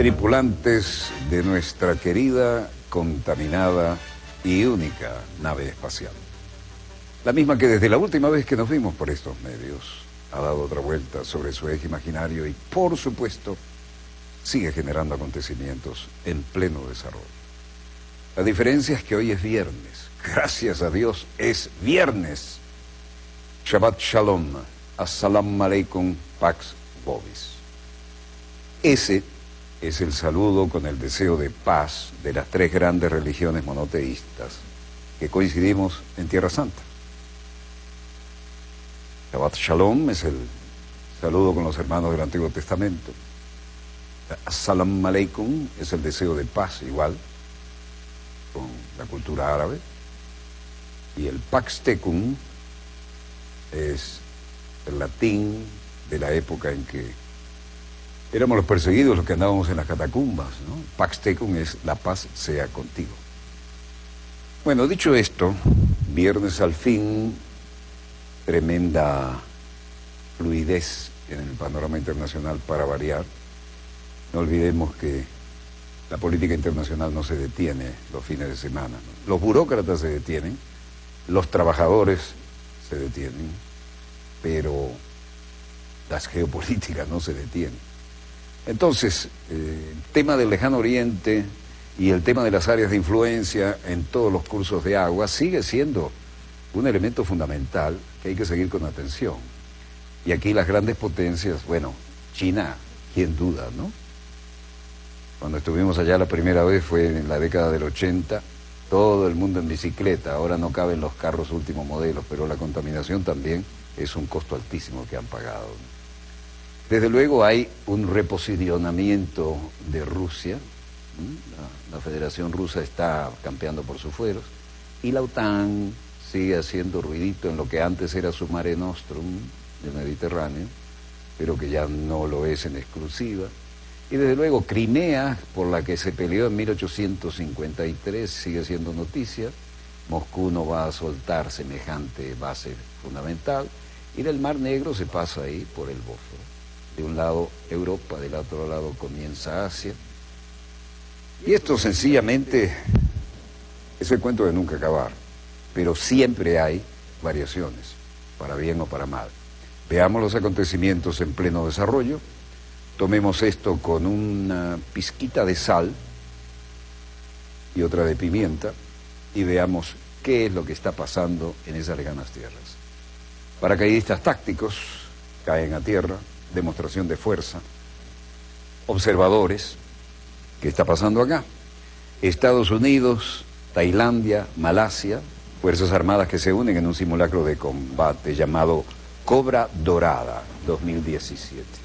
tripulantes de nuestra querida, contaminada y única nave espacial. La misma que desde la última vez que nos vimos por estos medios ha dado otra vuelta sobre su eje imaginario y, por supuesto, sigue generando acontecimientos en pleno desarrollo. La diferencia es que hoy es viernes. Gracias a Dios es viernes. Shabbat Shalom. Assalamu alaikum, Pax Vobis. Ese es el saludo con el deseo de paz de las tres grandes religiones monoteístas que coincidimos en Tierra Santa. Shabbat Shalom es el saludo con los hermanos del Antiguo Testamento. Assalamu alaikum es el deseo de paz, igual, con la cultura árabe. Y el Pax Tecum es el latín de la época en que éramos los perseguidos, los que andábamos en las catacumbas, ¿no? Pax Tecum es la paz sea contigo. Bueno, dicho esto, viernes al fin, tremenda fluidez en el panorama internacional para variar. No olvidemos que la política internacional no se detiene los fines de semana, ¿no? Los burócratas se detienen, los trabajadores se detienen, pero las geopolíticas no se detienen. Entonces, el tema del Lejano Oriente y el tema de las áreas de influencia en todos los cursos de agua sigue siendo un elemento fundamental que hay que seguir con atención. Y aquí las grandes potencias, bueno, China, quién duda, ¿no? Cuando estuvimos allá la primera vez fue en la década del 80, todo el mundo en bicicleta, ahora no caben los carros últimos modelos, pero la contaminación también es un costo altísimo que han pagado. Desde luego hay un reposicionamiento de Rusia, la Federación Rusa está campeando por sus fueros, y la OTAN sigue haciendo ruidito en lo que antes era su Mare Nostrum del Mediterráneo, pero que ya no lo es en exclusiva. Y desde luego Crimea, por la que se peleó en 1853, sigue siendo noticia. Moscú no va a soltar semejante base fundamental. Y del Mar Negro se pasa ahí por el Bósforo. De un lado Europa, del otro lado comienza Asia. Y esto sencillamente es el cuento de nunca acabar. Pero siempre hay variaciones, para bien o para mal. Veamos los acontecimientos en pleno desarrollo. Tomemos esto con una pizquita de sal y otra de pimienta y veamos qué es lo que está pasando en esas lejanas tierras. Paracaidistas tácticos caen a tierra, demostración de fuerza. Observadores, ¿qué está pasando acá? Estados Unidos, Tailandia, Malasia, Fuerzas Armadas que se unen en un simulacro de combate llamado Cobra Dorada 2017.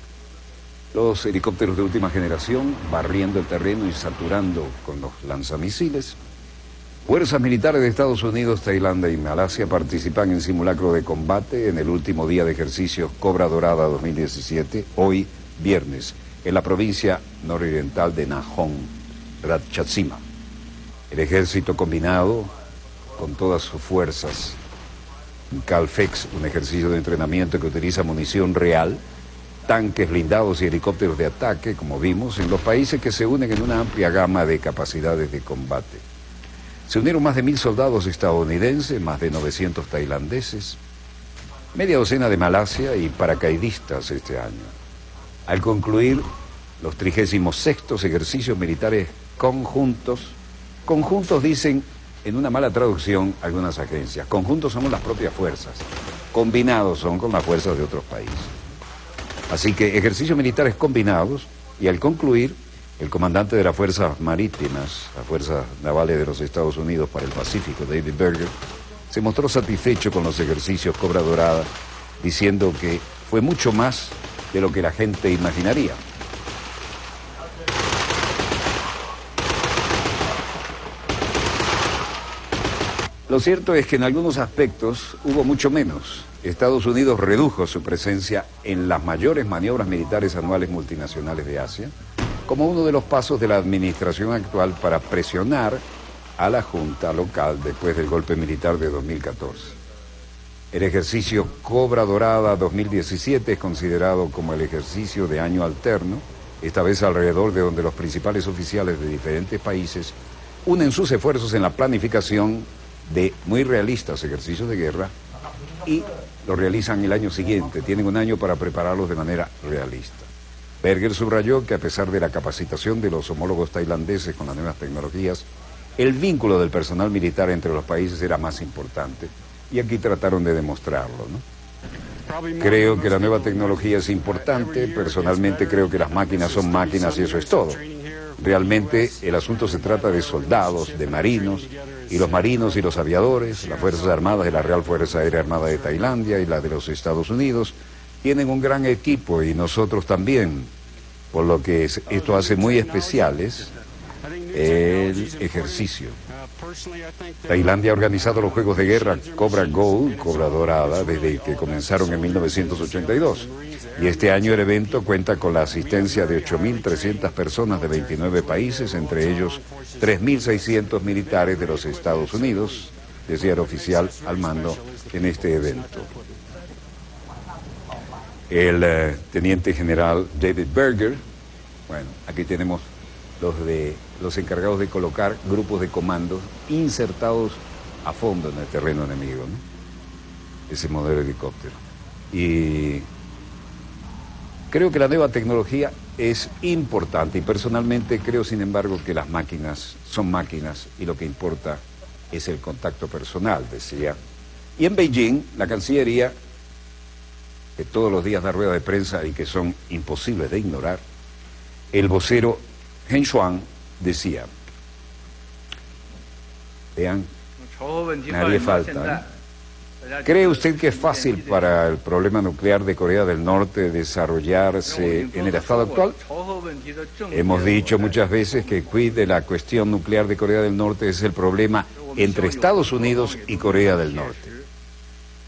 Los helicópteros de última generación barriendo el terreno y saturando con los lanzamisiles. Fuerzas militares de Estados Unidos, Tailandia y Malasia participan en simulacro de combate en el último día de ejercicios Cobra Dorada 2017, hoy viernes, en la provincia nororiental de Nakhon Ratchasima. El ejército combinado con todas sus fuerzas, CALFEX, un ejercicio de entrenamiento que utiliza munición real, tanques blindados y helicópteros de ataque, como vimos, en los países que se unen en una amplia gama de capacidades de combate. Se unieron más de 1000 soldados estadounidenses, más de 900 tailandeses, media docena de Malasia y paracaidistas este año. Al concluir los 36º ejercicios militares conjuntos dicen en una mala traducción algunas agencias, conjuntos somos las propias fuerzas, combinados son con las fuerzas de otros países. Así que ejercicios militares combinados, y al concluir, el comandante de las Fuerzas Marítimas, las Fuerzas Navales de los Estados Unidos para el Pacífico, David Berger, se mostró satisfecho con los ejercicios Cobra Dorada, diciendo que fue mucho más de lo que la gente imaginaría. Lo cierto es que en algunos aspectos hubo mucho menos. Estados Unidos redujo su presencia en las mayores maniobras militares anuales multinacionales de Asia, como uno de los pasos de la administración actual para presionar a la Junta local después del golpe militar de 2014. El ejercicio Cobra Dorada 2017 es considerado como el ejercicio de año alterno esta vez alrededor de donde los principales oficiales de diferentes países unen sus esfuerzos en la planificación de muy realistas ejercicios de guerra y lo realizan el año siguiente, tienen un año para prepararlos de manera realista. Berger subrayó que a pesar de la capacitación de los homólogos tailandeses con las nuevas tecnologías, el vínculo del personal militar entre los países era más importante y aquí trataron de demostrarlo, ¿no? Creo que la nueva tecnología es importante, personalmente creo que las máquinas son máquinas y eso es todo. Realmente el asunto se trata de soldados, de marinos, y los marinos y los aviadores, las Fuerzas Armadas de la Real Fuerza Aérea Armada de Tailandia y la de los Estados Unidos, tienen un gran equipo y nosotros también, por lo que esto hace muy especiales el ejercicio. Tailandia ha organizado los Juegos de Guerra Cobra Gold, Cobra Dorada, desde que comenzaron en 1982. Y este año el evento cuenta con la asistencia de 8.300 personas de 29 países, entre ellos 3.600 militares de los Estados Unidos, decía el oficial al mando en este evento. El teniente general David Berger, bueno, aquí tenemos los encargados de colocar grupos de comandos insertados a fondo en el terreno enemigo, ¿no? Ese modelo de helicóptero. Y creo que la nueva tecnología es importante y personalmente creo, sin embargo, que las máquinas son máquinas y lo que importa es el contacto personal, decía. Y en Beijing, la Cancillería, que todos los días da rueda de prensa y que son imposibles de ignorar, el vocero Heng Xuan decía, vean, nadie falta, ¿eh? ¿Cree usted que es fácil para el problema nuclear de Corea del Norte desarrollarse en el estado actual? Hemos dicho muchas veces que de la cuestión nuclear de Corea del Norte es el problema entre Estados Unidos y Corea del Norte.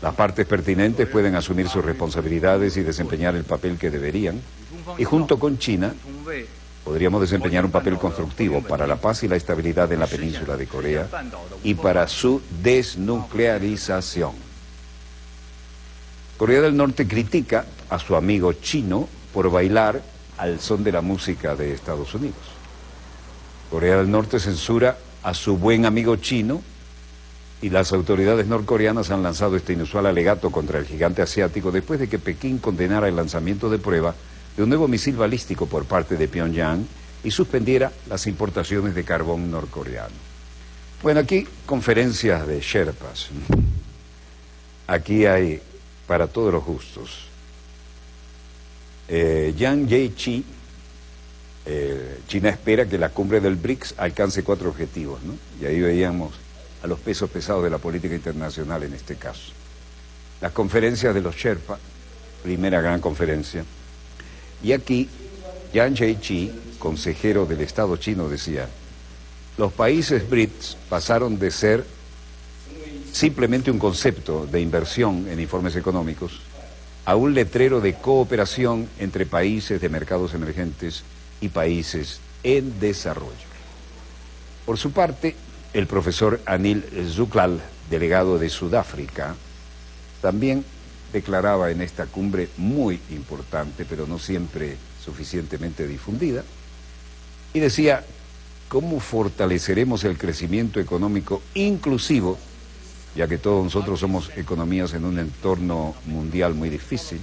Las partes pertinentes pueden asumir sus responsabilidades y desempeñar el papel que deberían, y junto con China podríamos desempeñar un papel constructivo para la paz y la estabilidad en la península de Corea y para su desnuclearización. Corea del Norte critica a su amigo chino por bailar al son de la música de Estados Unidos. Corea del Norte censura a su buen amigo chino y las autoridades norcoreanas han lanzado este inusual alegato contra el gigante asiático después de que Pekín condenara el lanzamiento de prueba de un nuevo misil balístico por parte de Pyongyang y suspendiera las importaciones de carbón norcoreano. Bueno, aquí conferencias de Sherpas. Aquí hay para todos los gustos. Yang Jiechi, China espera que la cumbre del BRICS alcance 4 objetivos, ¿no? Y ahí veíamos a los pesos pesados de la política internacional en este caso. Las conferencias de los Sherpa, primera gran conferencia. Y aquí, Yang Jiechi, consejero del Estado chino, decía, los países BRICS pasaron de ser simplemente un concepto de inversión en informes económicos a un letrero de cooperación entre países de mercados emergentes y países en desarrollo. Por su parte, el profesor Anil Zuklal, delegado de Sudáfrica, también declaraba en esta cumbre muy importante, pero no siempre suficientemente difundida, y decía, ¿cómo fortaleceremos el crecimiento económico inclusivo, ya que todos nosotros somos economías en un entorno mundial muy difícil,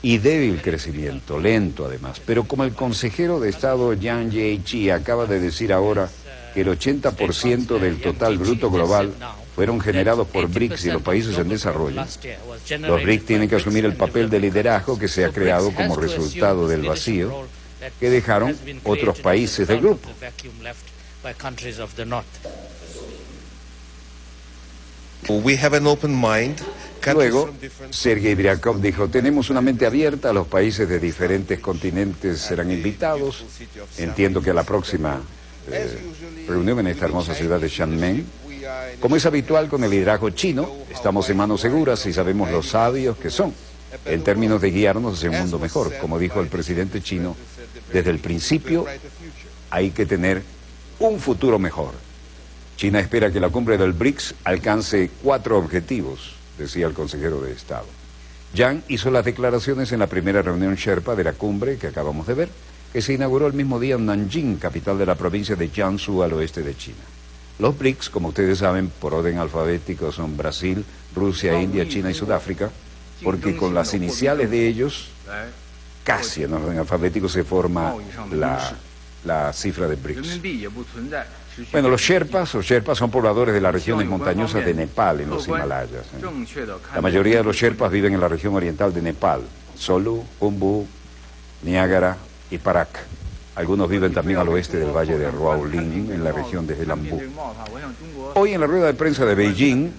y débil crecimiento, lento además? Pero como el consejero de Estado Yang Jiechi acaba de decir ahora que el 80% del total bruto global fueron generados por BRICS y los países en desarrollo, los BRICS tienen que asumir el papel de liderazgo que se ha creado como resultado del vacío que dejaron otros países del grupo. Luego, Sergei Briakov dijo, tenemos una mente abierta, los países de diferentes continentes serán invitados. Entiendo que a la próxima reunión en esta hermosa ciudad de Xiamen, como es habitual con el liderazgo chino, estamos en manos seguras y sabemos lo sabios que son en términos de guiarnos hacia un mundo mejor. Como dijo el presidente chino, desde el principio hay que tener un futuro mejor. China espera que la cumbre del BRICS alcance 4 objetivos, decía el consejero de Estado. Yang hizo las declaraciones en la primera reunión Sherpa de la cumbre que acabamos de ver, que se inauguró el mismo día en Nanjing, capital de la provincia de Jiangsu, al oeste de China. Los BRICS, como ustedes saben, por orden alfabético son Brasil, Rusia, India, China y Sudáfrica, porque con las iniciales de ellos, casi en orden alfabético, se forma la cifra de BRICS. Bueno, los Sherpas son pobladores de las regiones montañosas de Nepal, en los Himalayas. La mayoría de los Sherpas viven en la región oriental de Nepal, Solu, Khumbu, Niágara y Parak. Algunos viven también al oeste del valle de Ruaolin, en la región de Helambu. Hoy en la rueda de prensa de Beijing,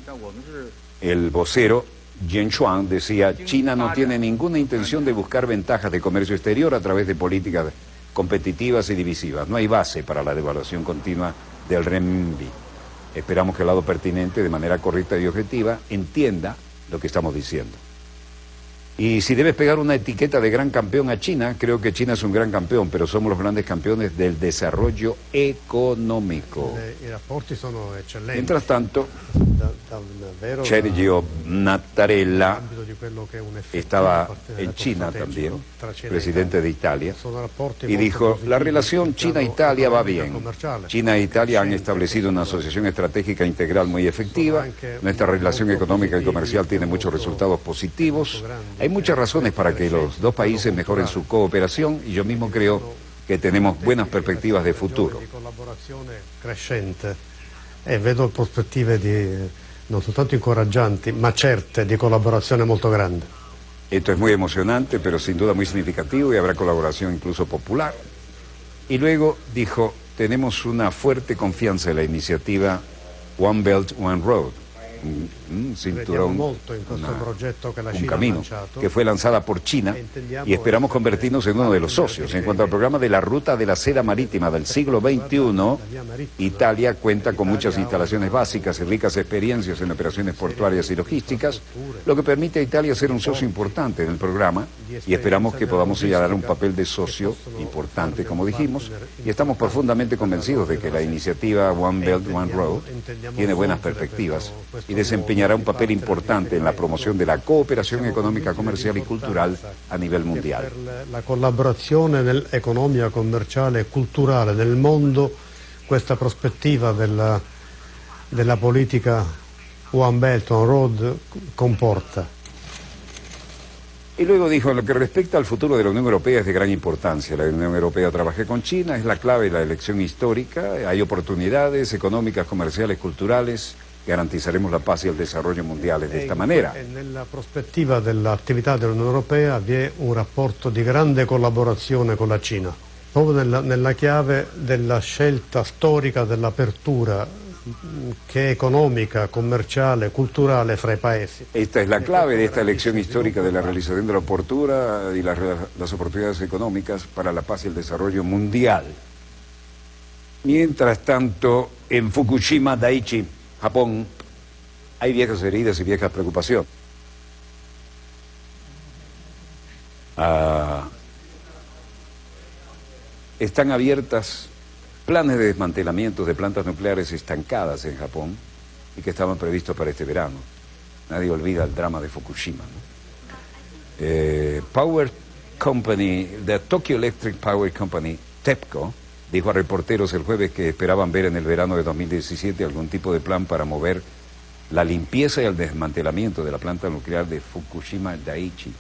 el vocero Yen Xuan decía: China no tiene ninguna intención de buscar ventajas de comercio exterior a través de políticas competitivas y divisivas. No hay base para la devaluación continua del renminbi. Esperamos que el lado pertinente, de manera correcta y objetiva, entienda lo que estamos diciendo. Y si debes pegar una etiqueta de gran campeón a China, creo que China es un gran campeón, pero somos los grandes campeones del desarrollo económico. Mientras tanto, Sergio Mattarella estaba en China también, presidente de Italia, y dijo: la relación China-Italia va bien. China e Italia han establecido una asociación estratégica integral muy efectiva. Nuestra relación económica y comercial tiene muchos resultados positivos. Hay muchas razones para que los dos países mejoren su cooperación, y yo mismo creo que tenemos buenas perspectivas de futuro. Vedo prospettive non soltanto incoraggianti, ma certe di collaborazione molto grande. Esto es muy emocionante, pero sin duda muy significativo, y habrá colaboración incluso popular. Y luego dijo: tenemos una fuerte confianza en la iniciativa One Belt, One Road, un cinturón, un camino, que fue lanzada por China, y esperamos convertirnos en uno de los socios. En cuanto al programa de la Ruta de la Seda Marítima del siglo XXI, Italia cuenta con muchas instalaciones básicas y ricas experiencias en operaciones portuarias y logísticas, lo que permite a Italia ser un socio importante en el programa, y esperamos que podamos señalar un papel de socio importante, como dijimos, y estamos profundamente convencidos de que la iniciativa One Belt, One Road tiene buenas perspectivas y desempeñará un papel importante en la promoción de la cooperación económica, comercial y cultural a nivel mundial. La collaborazione economica, commerciale e culturale nel mondo, questa prospettiva della politica One Belt, One Road comporta. Y luego dijo: en lo que respecta al futuro de la Unión Europea es de gran importancia. La Unión Europea trabaja con China, es la clave de la elección histórica. Hay oportunidades económicas, comerciales, culturales. Garantizaremos la paz y el desarrollo mundiales de esta manera. Nella prospettiva dell'attività dell'Unione Europea vi è un rapporto di grande collaborazione con la Cina, proprio nella chiave della scelta storica dell'apertura che è economica, commerciale, culturale fra i paesi. Esta es la clave de esta elección histórica de la realización de la apertura y las oportunidades económicas para la paz y el desarrollo mundial. Mientras tanto, en Fukushima Daiichi, Japón, hay viejas heridas y viejas preocupaciones. Están abiertas planes de desmantelamiento de plantas nucleares estancadas en Japón y que estaban previstos para este verano. Nadie olvida el drama de Fukushima, ¿no? Power Company, the Tokyo Electric Power Company, TEPCO, dijo a reporteros el jueves que esperaban ver en el verano de 2017 algún tipo de plan para mover la limpieza y el desmantelamiento de la planta nuclear de Fukushima Daiichi,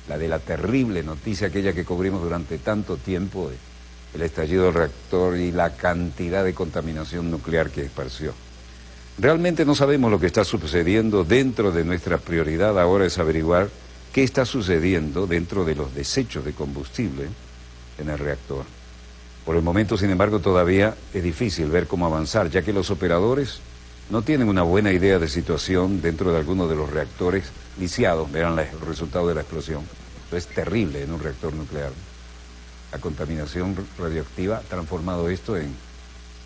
la de la terrible noticia aquella que cubrimos durante tanto tiempo, el estallido del reactor y la cantidad de contaminación nuclear que esparció. Realmente no sabemos lo que está sucediendo. Dentro de nuestra prioridad ahora es averiguar qué está sucediendo dentro de los desechos de combustible en el reactor. Por el momento, sin embargo, todavía es difícil ver cómo avanzar, ya que los operadores no tienen una buena idea de situación dentro de algunos de los reactores lisiados. Verán el resultado de la explosión. Esto es terrible en un reactor nuclear. La contaminación radioactiva ha transformado esto en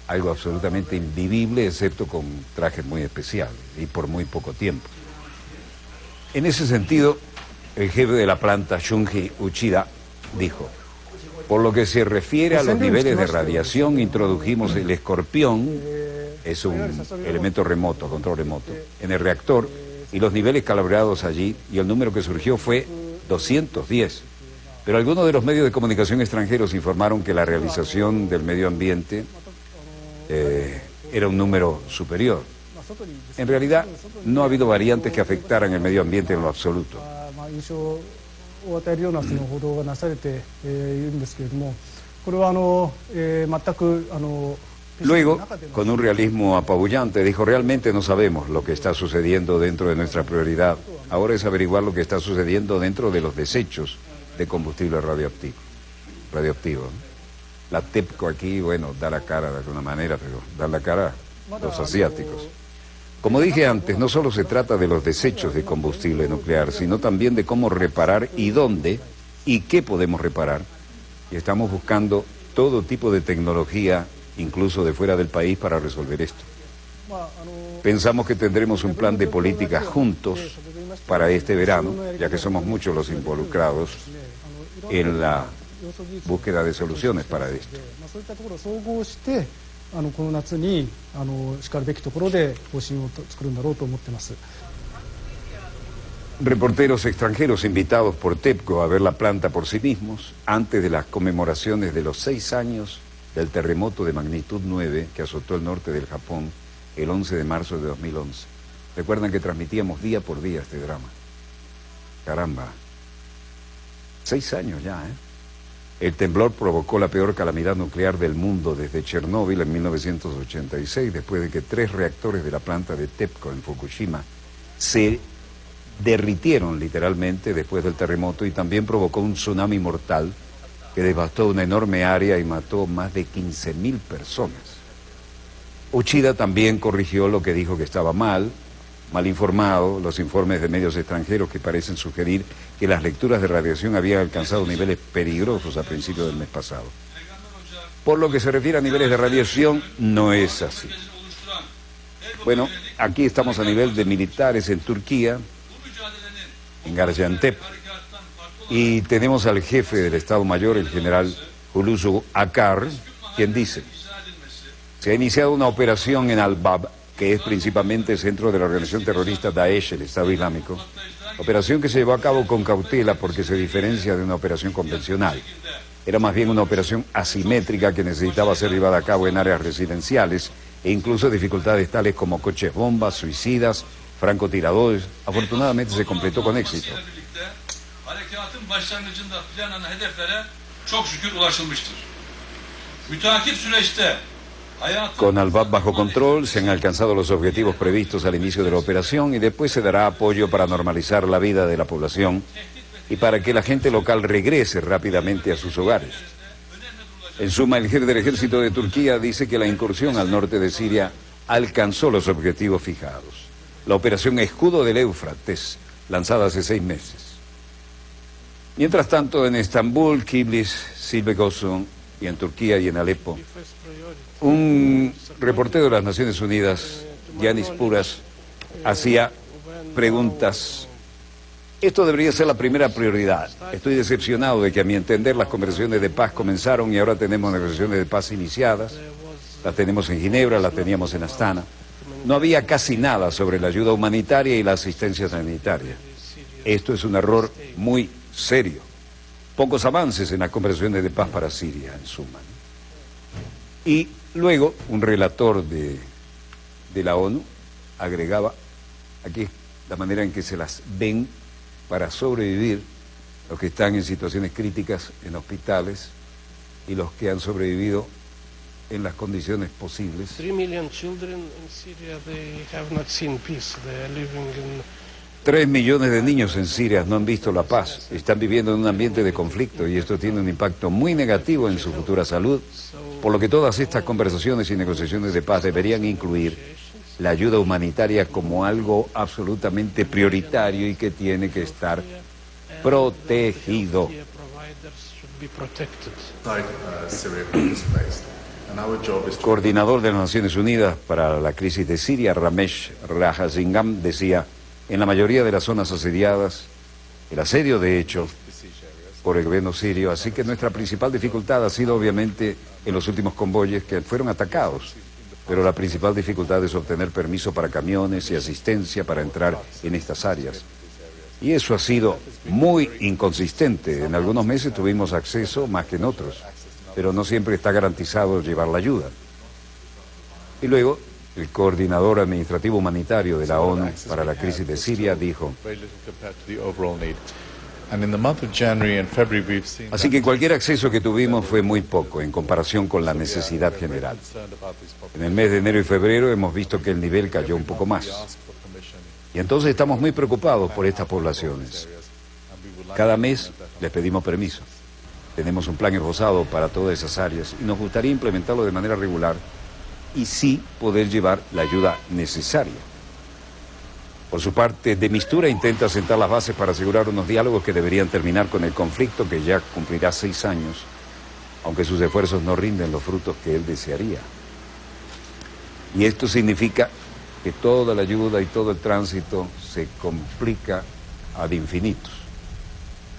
algo absolutamente invivible, excepto con trajes muy especiales y por muy poco tiempo. En ese sentido, el jefe de la planta, Shunji Uchida, dijo: por lo que se refiere a los niveles de radiación, introdujimos el escorpión, es un elemento remoto, control remoto, en el reactor, y los niveles calibrados allí, y el número que surgió fue 210. Pero algunos de los medios de comunicación extranjeros informaron que la realización del medio ambiente era un número superior. En realidad, no ha habido variantes que afectaran el medio ambiente en lo absoluto. Luego, con un realismo apabullante, dijo: realmente no sabemos lo que está sucediendo dentro de nuestra prioridad. Ahora es averiguar lo que está sucediendo dentro de los desechos de combustible radioactivo. La TEPCO aquí, bueno, da la cara de alguna manera, pero da la cara a los asiáticos. Como dije antes, no solo se trata de los desechos de combustible nuclear, sino también de cómo reparar y dónde y qué podemos reparar. Y estamos buscando todo tipo de tecnología, incluso de fuera del país, para resolver esto. Pensamos que tendremos un plan de política juntos para este verano, ya que somos muchos los involucrados en la búsqueda de soluciones para esto. Reporteros extranjeros invitados por TEPCO a ver la planta por sí mismos antes de las conmemoraciones de los 6 años del terremoto de magnitud 9 que azotó el norte del Japón el 11 de marzo de 2011. Recuerdan que transmitíamos día por día este drama. Caramba, 6 años ya, ¿eh? El temblor provocó la peor calamidad nuclear del mundo desde Chernóbil en 1986, después de que 3 reactores de la planta de TEPCO en Fukushima se derritieron literalmente después del terremoto, y también provocó un tsunami mortal que devastó una enorme área y mató más de 15.000 personas. Uchida también corrigió lo que dijo que estaba mal informado, los informes de medios extranjeros que parecen sugerir que las lecturas de radiación habían alcanzado niveles peligrosos a principios del mes pasado. Por lo que se refiere a niveles de radiación, no es así. Bueno, aquí estamos a nivel de militares en Turquía, en Gaziantep, y tenemos al jefe del Estado Mayor, el general Hulusi Akar, quien dice: se ha iniciado una operación en Al-Bab, que es principalmente el centro de la organización terrorista Daesh, el Estado Islámico, operación que se llevó a cabo con cautela porque se diferencia de una operación convencional. Era más bien una operación asimétrica que necesitaba ser llevada a cabo en áreas residenciales e incluso dificultades tales como coches bombas, suicidas, francotiradores. Afortunadamente se completó con éxito. Con Al-Bab bajo control, se han alcanzado los objetivos previstos al inicio de la operación, y después se dará apoyo para normalizar la vida de la población y para que la gente local regrese rápidamente a sus hogares. En suma, el jefe del ejército de Turquía dice que la incursión al norte de Siria alcanzó los objetivos fijados. La operación Escudo del Éufrates, lanzada hace 6 meses. Mientras tanto, en Estambul, Kiblis, Silbegosun, y en Turquía y en Alepo, un reportero de las Naciones Unidas, Yanis Puras, hacía preguntas. Esto debería ser la primera prioridad. Estoy decepcionado de que, a mi entender, las conversaciones de paz comenzaron y ahora tenemos negociaciones de paz iniciadas. Las tenemos en Ginebra, las teníamos en Astana. No había casi nada sobre la ayuda humanitaria y la asistencia sanitaria. Esto es un error muy serio. Pocos avances en las conversaciones de paz para Siria, en suma. Y luego, un relator de la ONU agregaba: aquí la manera en que se las ven para sobrevivir los que están en situaciones críticas en hospitales y los que han sobrevivido en las condiciones posibles. 3 million children in Syria, they have not seen peace. They are living in 3 millones de niños en Siria no han visto la paz, están viviendo en un ambiente de conflicto, y esto tiene un impacto muy negativo en su futura salud, por lo que todas estas conversaciones y negociaciones de paz deberían incluir la ayuda humanitaria como algo absolutamente prioritario y que tiene que estar protegido. Coordinador de las Naciones Unidas para la crisis de Siria, Ramesh Rahasingam, decía: en la mayoría de las zonas asediadas, el asedio de hecho por el gobierno sirio, así que nuestra principal dificultad ha sido obviamente en los últimos convoyes que fueron atacados pero la principal dificultad es obtener permiso para camiones y asistencia para entrar en estas áreas. Y eso ha sido muy inconsistente. En algunos meses tuvimos acceso más que en otros, pero no siempre está garantizado llevar la ayuda. Y luego, el coordinador administrativo humanitario de la ONU para la crisis de Siria dijo: así que cualquier acceso que tuvimos fue muy poco en comparación con la necesidad general. En el mes de enero y febrero hemos visto que el nivel cayó un poco más. Y entonces estamos muy preocupados por estas poblaciones. Cada mes les pedimos permiso. Tenemos un plan esbozado para todas esas áreas y nos gustaría implementarlo de manera regular y sí poder llevar la ayuda necesaria. Por su parte, de Mistura intenta sentar las bases para asegurar unos diálogos que deberían terminar con el conflicto que ya cumplirá 6 años, aunque sus esfuerzos no rinden los frutos que él desearía. Y esto significa que toda la ayuda y todo el tránsito se complica ad infinitum.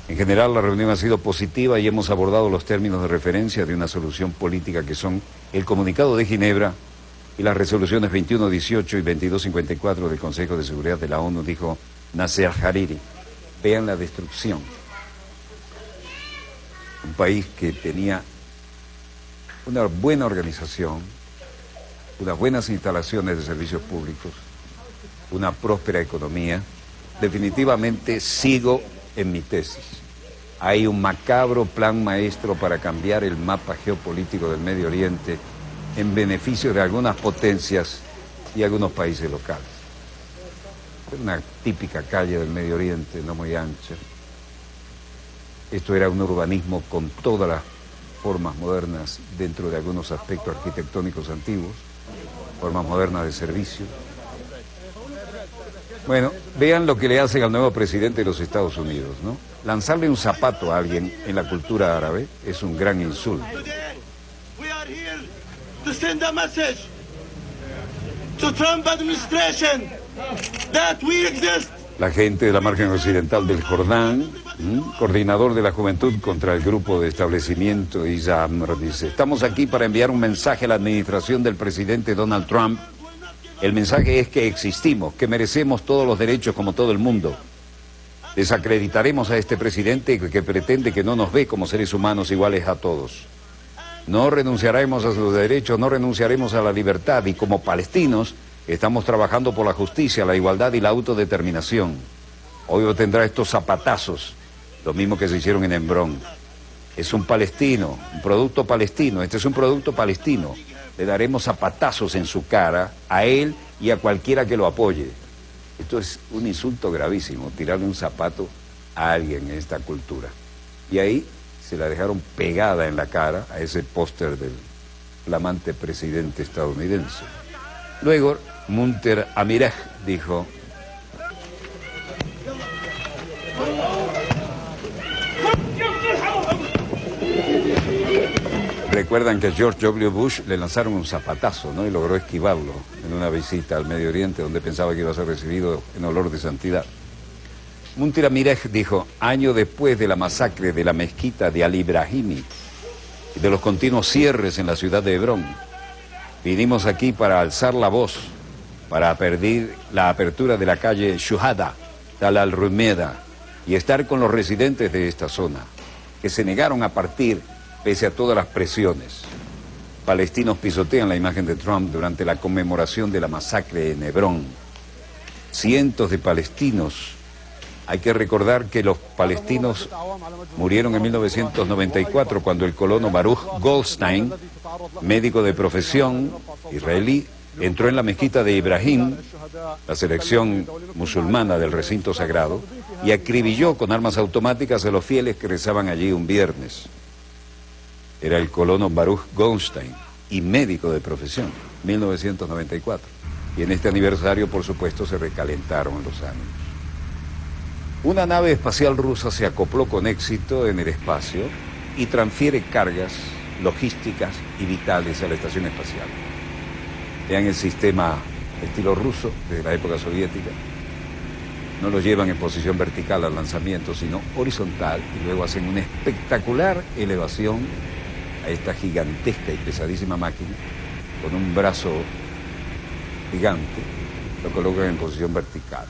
En general, la reunión ha sido positiva y hemos abordado los términos de referencia de una solución política que son el Comunicado de Ginebra y las resoluciones 2118 y 2254 del Consejo de Seguridad de la ONU, dijo Nasser Hariri. Vean la destrucción. Un país que tenía una buena organización, unas buenas instalaciones de servicios públicos, una próspera economía. Definitivamente sigo en mi tesis. Hay un macabro plan maestro para cambiar el mapa geopolítico del Medio Oriente en beneficio de algunas potencias y algunos países locales. Es una típica calle del Medio Oriente, no muy ancha. Esto era un urbanismo con todas las formas modernas dentro de algunos aspectos arquitectónicos antiguos, formas modernas de servicio. Bueno, vean lo que le hacen al nuevo presidente de los Estados Unidos, ¿no? Lanzarle un zapato a alguien en la cultura árabe es un gran insulto. To send a message to Trump administration that we exist. La gente de la margen occidental del Jordán, coordinador de la Juventud contra el Grupo de Establecimiento Isa Amr, dice: estamos aquí para enviar un mensaje a la administración del presidente Donald Trump. El mensaje es que existimos, que merecemos todos los derechos como todo el mundo. Desacreditaremos a este presidente que pretende que no nos ve como seres humanos iguales a todos. No renunciaremos a sus derechos, no renunciaremos a la libertad y como palestinos estamos trabajando por la justicia, la igualdad y la autodeterminación. Hoy obtendrá estos zapatazos, lo mismo que se hicieron en Hebrón. Es un palestino, un producto palestino, este es un producto palestino. Le daremos zapatazos en su cara a él y a cualquiera que lo apoye. Esto es un insulto gravísimo, tirarle un zapato a alguien en esta cultura. Y ahí se la dejaron pegada en la cara a ese póster del flamante presidente estadounidense. Luego, Munter Amireh dijo: recuerdan que a George W. Bush le lanzaron un zapatazo, ¿no? Y logró esquivarlo en una visita al Medio Oriente donde pensaba que iba a ser recibido en olor de santidad. Munter Amireh dijo: año después de la masacre de la mezquita de Ali Brahimi y de los continuos cierres en la ciudad de Hebrón, vinimos aquí para alzar la voz, para pedir la apertura de la calle Shuhada, Tal al-Rumeda, y estar con los residentes de esta zona, que se negaron a partir pese a todas las presiones. Palestinos pisotean la imagen de Trump durante la conmemoración de la masacre en Hebrón. Cientos de palestinos. Hay que recordar que los palestinos murieron en 1994 cuando el colono Baruch Goldstein, médico de profesión israelí, entró en la mezquita de Ibrahim, la selección musulmana del recinto sagrado, y acribilló con armas automáticas a los fieles que rezaban allí un viernes. Era el colono Baruch Goldstein, y médico de profesión, 1994. Y en este aniversario, por supuesto, se recalentaron los ánimos. Una nave espacial rusa se acopló con éxito en el espacio y transfiere cargas logísticas y vitales a la estación espacial. Vean el sistema estilo ruso desde la época soviética. No lo llevan en posición vertical al lanzamiento, sino horizontal, y luego hacen una espectacular elevación a esta gigantesca y pesadísima máquina con un brazo gigante, lo colocan en posición vertical.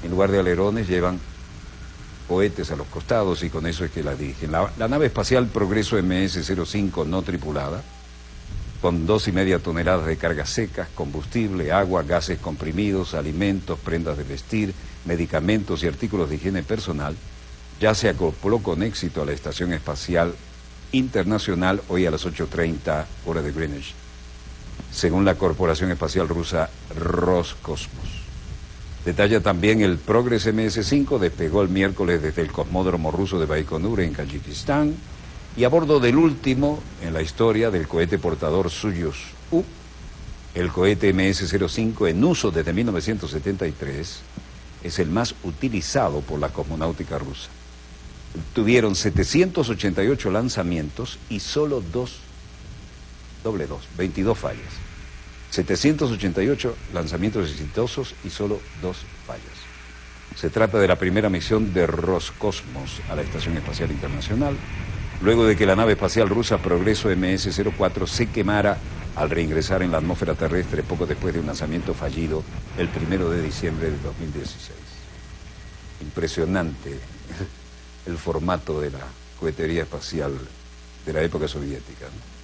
En lugar de alerones llevan cohetes a los costados y con eso es que la dirigen. La nave espacial Progreso MS-05 no tripulada, con 2,5 toneladas de cargas secas, combustible, agua, gases comprimidos, alimentos, prendas de vestir, medicamentos y artículos de higiene personal, ya se acopló con éxito a la Estación Espacial Internacional hoy a las 8:30 hora de Greenwich, según la Corporación Espacial Rusa Roscosmos. Detalla también el Progress MS-5 despegó el miércoles desde el cosmódromo ruso de Baikonur en Kazajistán y a bordo del último en la historia del cohete portador Soyuz-U, el cohete MS-05 en uso desde 1973, es el más utilizado por la cosmonáutica rusa. Tuvieron 788 lanzamientos y solo 22 fallas. 788 lanzamientos exitosos y solo 2 fallas. Se trata de la primera misión de Roscosmos a la Estación Espacial Internacional, luego de que la nave espacial rusa Progreso MS-04 se quemara al reingresar en la atmósfera terrestre poco después de un lanzamiento fallido el 1 de diciembre de 2016. Impresionante el formato de la cohetería espacial de la época soviética, ¿no?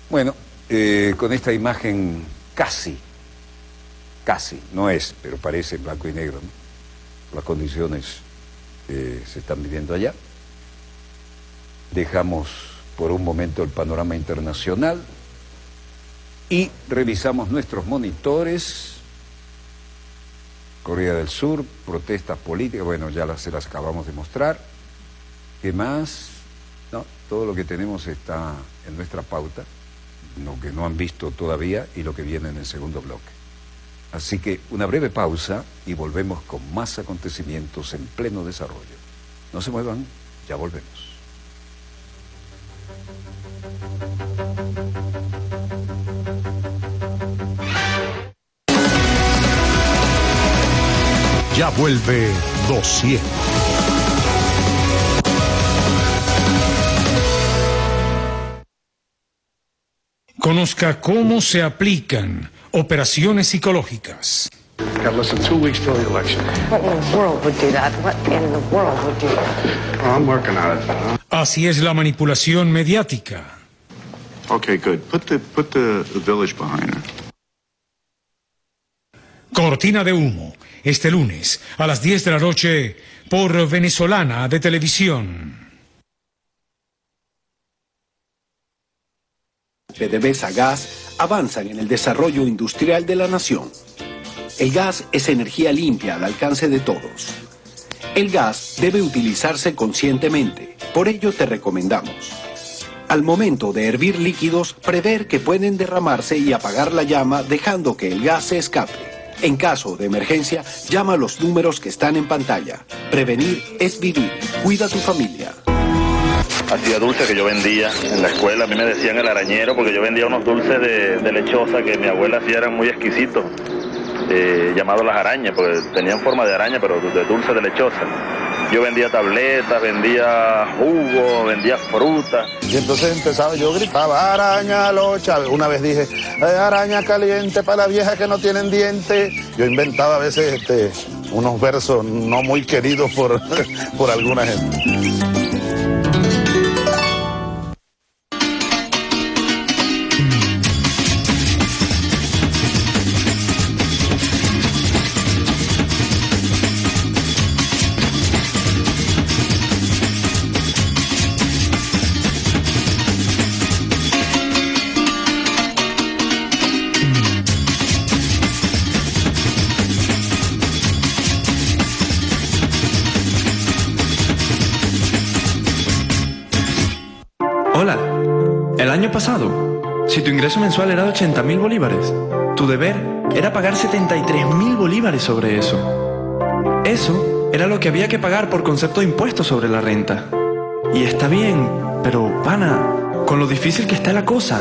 Bueno, con esta imagen casi, no es, pero parece blanco y negro, ¿no? Las condiciones que se están viviendo allá. Dejamos por un momento el panorama internacional y revisamos nuestros monitores. Corea del Sur, protestas políticas, bueno, ya se las acabamos de mostrar. ¿Qué más? No, todo lo que tenemos está en nuestra pauta, lo que no han visto todavía y lo que viene en el segundo bloque. Así que una breve pausa y volvemos con más acontecimientos en pleno desarrollo. No se muevan, ya volvemos. Ya vuelve Dossier. Conozca cómo se aplican operaciones psicológicas. Got less than 2 weeks till the election. What in the world would do that? What in the world would do that? Oh, I'm working on it. Así es la manipulación mediática. Okay, good. Put the village behind her. Cortina de humo, este lunes a las 10 de la noche por Venezolana de Televisión. PDVSA Gas avanzan en el desarrollo industrial de la nación. El gas es energía limpia al alcance de todos. El gas debe utilizarse conscientemente, por ello te recomendamos: al momento de hervir líquidos, prever que pueden derramarse y apagar la llama dejando que el gas se escape. En caso de emergencia, llama a los números que están en pantalla. Prevenir es vivir. Cuida a tu familia. Hacía dulces que yo vendía en la escuela. A mí me decían el arañero porque yo vendía unos dulces de lechosa que mi abuela hacía, eran muy exquisitos, llamados las arañas, porque tenían forma de araña, pero de dulce de lechosa. Yo vendía tabletas, vendía jugo, vendía fruta. Y entonces yo gritaba, araña locha. Una vez dije, araña caliente para las viejas que no tienen dientes. Yo inventaba a veces unos versos no muy queridos por alguna gente. Hola, el año pasado, si tu ingreso mensual era de 80.000 bolívares, tu deber era pagar 73.000 bolívares sobre eso. Eso era lo que había que pagar por concepto de impuesto sobre la renta. Y está bien, pero pana, con lo difícil que está la cosa.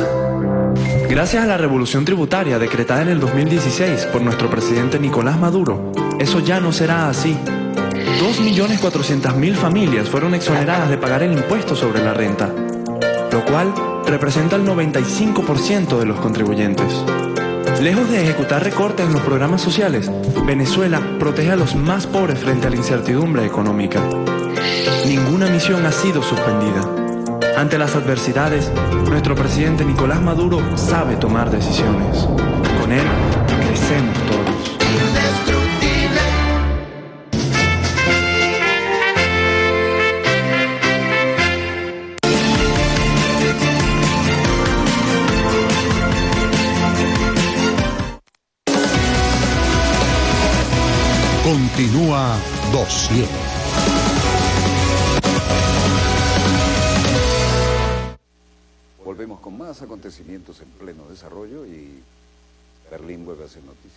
Gracias a la revolución tributaria decretada en el 2016 por nuestro presidente Nicolás Maduro, eso ya no será así. 2.400.000 familias fueron exoneradas de pagar el impuesto sobre la renta, lo cual representa el 95% de los contribuyentes. Lejos de ejecutar recortes en los programas sociales, Venezuela protege a los más pobres frente a la incertidumbre económica. Ninguna misión ha sido suspendida. Ante las adversidades, nuestro presidente Nicolás Maduro sabe tomar decisiones. Con él, crecemos todos. Continúa Dosier. Volvemos con más acontecimientos en pleno desarrollo y Berlín vuelve a ser noticia.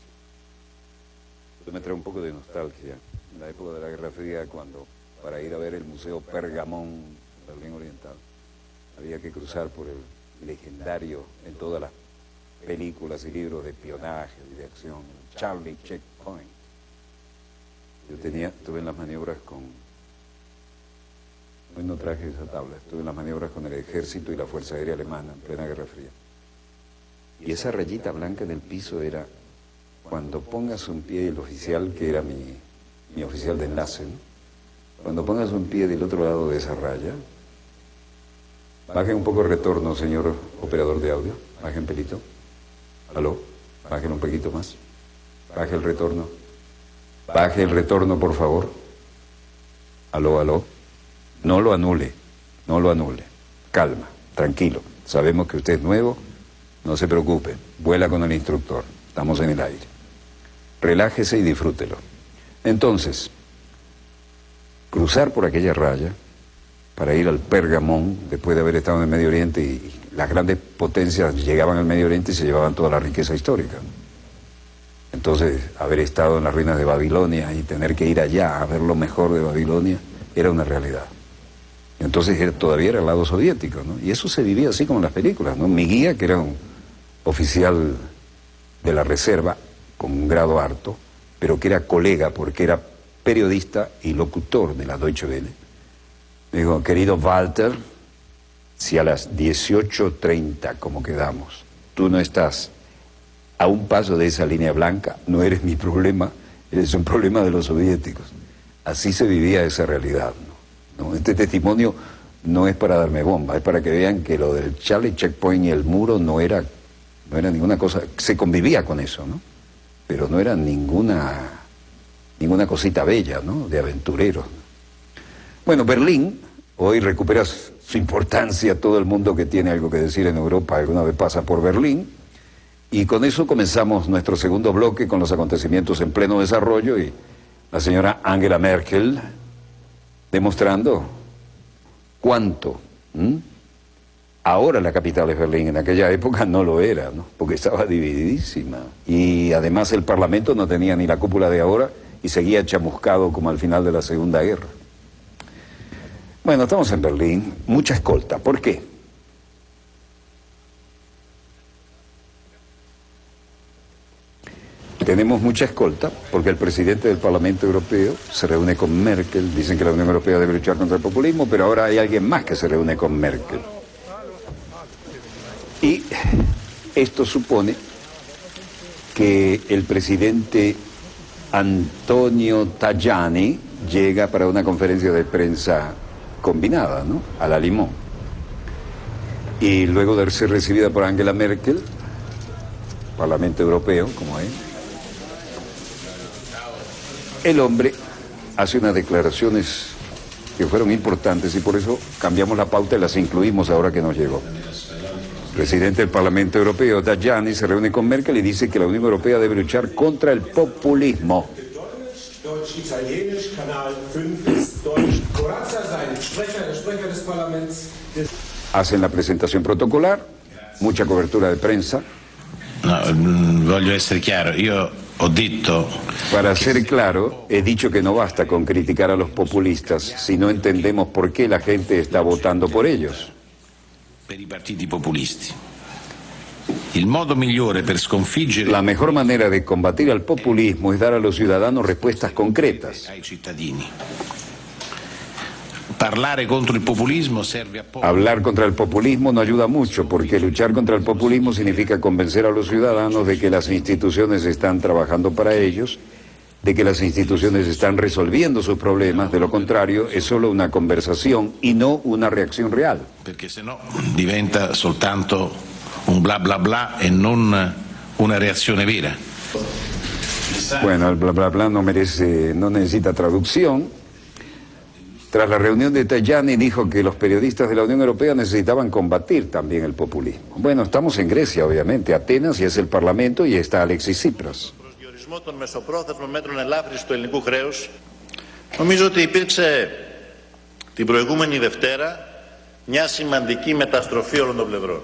Esto me trae un poco de nostalgia. En la época de la Guerra Fría, cuando para ir a ver el Museo Pergamon, Berlín Oriental, había que cruzar por el legendario en todas las películas y libros de espionaje y de acción, Charlie Checkpoint. Yo estuve en las maniobras con... Hoy no traje esa tabla, estuve en las maniobras con el ejército y la Fuerza Aérea Alemana en plena Guerra Fría. Y esa rayita blanca en el piso era cuando pongas un pie, el oficial, que era mi oficial de enlace, ¿no? Cuando pongas un pie del otro lado de esa raya, bajen un poco el retorno, señor operador de audio, bajen pelito. ¿Aló? Bajen un poquito más. Baje el retorno. Baje el retorno, por favor. ¿Aló, aló? No lo anule, no lo anule. Calma, tranquilo. Sabemos que usted es nuevo, no se preocupe. Vuela con el instructor, estamos en el aire. Relájese y disfrútelo. Entonces, cruzar por aquella raya para ir al Pergamon, después de haber estado en el Medio Oriente, y las grandes potencias llegaban al Medio Oriente y se llevaban toda la riqueza histórica. Entonces, haber estado en las ruinas de Babilonia y tener que ir allá a ver lo mejor de Babilonia era una realidad. Entonces todavía era el lado soviético, ¿no? Y eso se vivía así como en las películas, ¿no? Mi guía, que era un oficial de la reserva con un grado alto, pero que era colega porque era periodista y locutor de la Deutsche Welle, me dijo: querido Walter, si a las 18:30, como quedamos, tú no estás a un paso de esa línea blanca, no eres mi problema, eres un problema de los soviéticos. Así se vivía esa realidad, ¿no? Este testimonio no es para darme bomba, es para que vean que lo del Charlie Checkpoint y el muro no era ninguna cosa, se convivía con eso, ¿no? Pero no era ninguna cosita bella, ¿no? De aventureros. Bueno, Berlín hoy recupera su importancia, todo el mundo que tiene algo que decir en Europa alguna vez pasa por Berlín, y con eso comenzamos nuestro segundo bloque con los acontecimientos en pleno desarrollo y la señora Angela Merkel demostrando cuánto. Ahora la capital es Berlín, en aquella época no lo era, ¿no? Porque estaba divididísima. Y además el Parlamento no tenía ni la cúpula de ahora y seguía chamuscado como al final de la Segunda Guerra. Bueno, estamos en Berlín, mucha escolta. ¿Por qué? Tenemos mucha escolta porque el presidente del Parlamento Europeo se reúne con Merkel. Dicen que la Unión Europea debe luchar contra el populismo, pero ahora hay alguien más que se reúne con Merkel. Y esto supone que el presidente Antonio Tajani llega para una conferencia de prensa combinada, ¿no? A la Limón. Y luego de ser recibida por Angela Merkel, Parlamento Europeo, como es, el hombre hace unas declaraciones que fueron importantes y por eso cambiamos la pauta y las incluimos ahora que nos llegó. El presidente del Parlamento Europeo, Tajani, se reúne con Merkel y dice que la Unión Europea debe luchar contra el populismo. Hacen la presentación protocolar, mucha cobertura de prensa. No, voglio essere chiaro, io ho detto... Para ser claro, he dicho que no basta con criticar a los populistas si no entendemos por qué la gente está votando por ellos. Per i partiti populisti. Il modo migliore per sconfiggere... La mejor manera de combatir al populismo es dar a los ciudadanos respuestas concretas. Ai cittadini. Parlare contro il populismo serve a poco. Hablar contra el populismo no ayuda mucho, porque luchar contra el populismo significa convencer a los ciudadanos de que las instituciones están trabajando para ellos, de que las instituciones están resolviendo sus problemas. De lo contrario, es solo una conversación y no una reacción real. Perché se no diventa soltanto un bla bla bla e non una reazione vera. Bueno, el bla bla bla no necesita traducción. Tras la reunión de Tajani dijo que los periodistas de la Unión Europea necesitaban combatir también el populismo. Bueno, estamos en Grecia, obviamente, Atenas, y es el Parlamento, y está Alexis Tsipras. Προσδιορισμό των μεσοπρόθεσμων μέτρων ελάφρυνσης του ελληνικού χρέους, νομίζω ότι υπήρξε την προηγούμενη Δευτέρα μια σημαντική μεταστροφή όλων των πλευρών.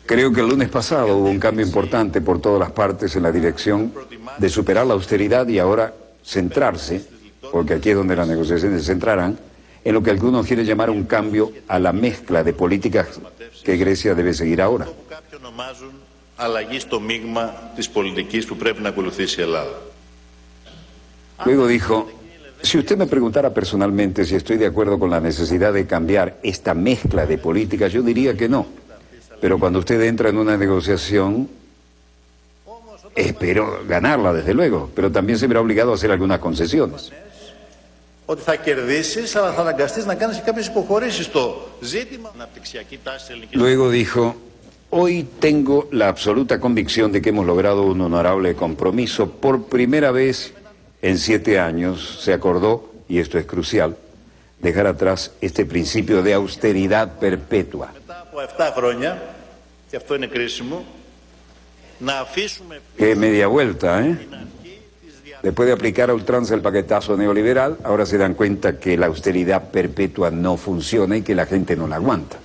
Creo que el lunes pasado hubo un cambio importante por todas las partes en la dirección de superar la austeridad y ahora centrarse, porque aquí es donde las negociaciones se centrarán, en lo que algunos quieren llamar un cambio a la mezcla de políticas que Grecia debe seguir ahora. Luego dijo, si usted me preguntara personalmente si estoy de acuerdo con la necesidad de cambiar esta mezcla de políticas, yo diría que no. Pero cuando usted entra en una negociación, espero ganarla desde luego, pero también se verá obligado a hacer algunas concesiones. Ότι θα κερδίσεις, αλλά θα αναγκαστείς να κάνεις και κάποιες υποχωρήσεις στο ζήτημα. Αναπτυξιακή τάση ελληνικής. Luego dijo, hoy tengo la absoluta convicción de que hemos logrado un honorable compromiso. Por primera vez en 7 años se acordó, y esto es crucial, dejar atrás este principio de austeridad perpetua. Μετά από 7 χρόνια, και αυτό είναι κρίσιμο, να αφήσουμε... Qué media vuelta, ¿eh? Después de aplicar a ultranza el paquetazo neoliberal, ahora se dan cuenta que la austeridad perpetua no funciona y que la gente no la aguanta.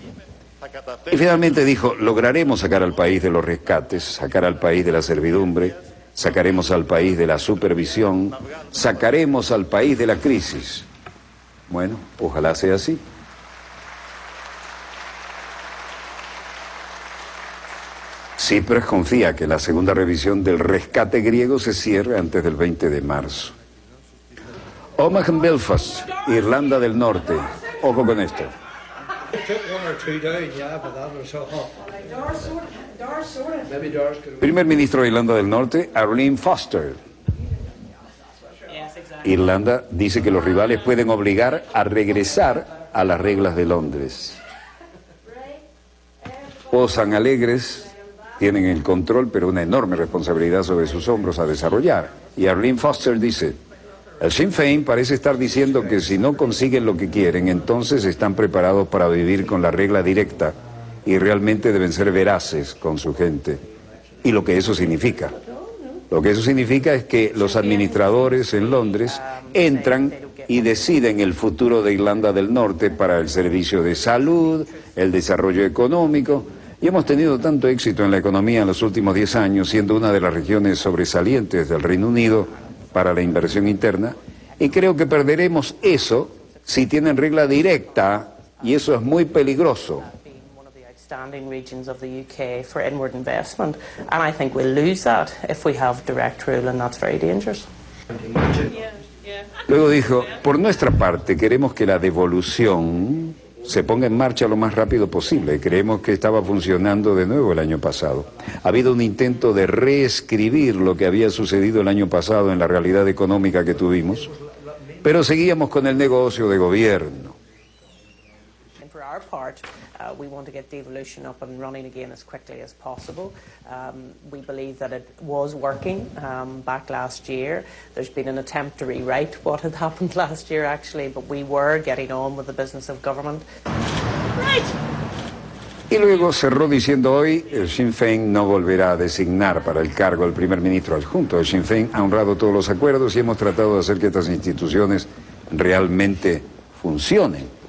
Y finalmente dijo, lograremos sacar al país de los rescates, sacar al país de la servidumbre, sacaremos al país de la supervisión, sacaremos al país de la crisis. Bueno, ojalá sea así. Tsipras confía que la segunda revisión del rescate griego se cierre antes del 20 de marzo. Omagh en Belfast, Irlanda del Norte. Ojo con esto. Primer ministro de Irlanda del Norte, Arlene Foster. Irlanda dice que los rivales pueden obligar a regresar a las reglas de Londres. Posan alegres, tienen el control, pero una enorme responsabilidad sobre sus hombros a desarrollar. Y Arlene Foster dice, el Sinn Féin parece estar diciendo que si no consiguen lo que quieren, entonces están preparados para vivir con la regla directa y realmente deben ser veraces con su gente. Y lo que eso significa. Lo que eso significa es que los administradores en Londres entran y deciden el futuro de Irlanda del Norte para el servicio de salud, el desarrollo económico. Y hemos tenido tanto éxito en la economía en los últimos 10 años, siendo una de las regiones sobresalientes del Reino Unido para la inversión interna, y creo que perderemos eso si tienen regla directa, y eso es muy peligroso. Outstanding regions of the UK for inward investment, and I think we'll lose that if we have direct rule, and that's very dangerous. Luego dijo, por nuestra parte queremos que la devolución se ponga en marcha lo más rápido posible. Creemos que estaba funcionando de nuevo el año pasado. Ha habido un intento de reescribir lo que había sucedido el año pasado en la realidad económica que tuvimos, pero seguíamos con el negocio de gobierno. For our part, we want to get devolution up and running again as quickly as possible. We believe that it was working back last year. There's been an attempt to rewrite what had happened last year, actually, but we were getting on with the business of government. Right. Y luego cerró diciendo hoy, el Sinn Féin no volverá a designar para el cargo al primer ministro adjunto. El Sinn Féin ha honrado todos los acuerdos y hemos tratado de hacer que estas instituciones realmente funcionen.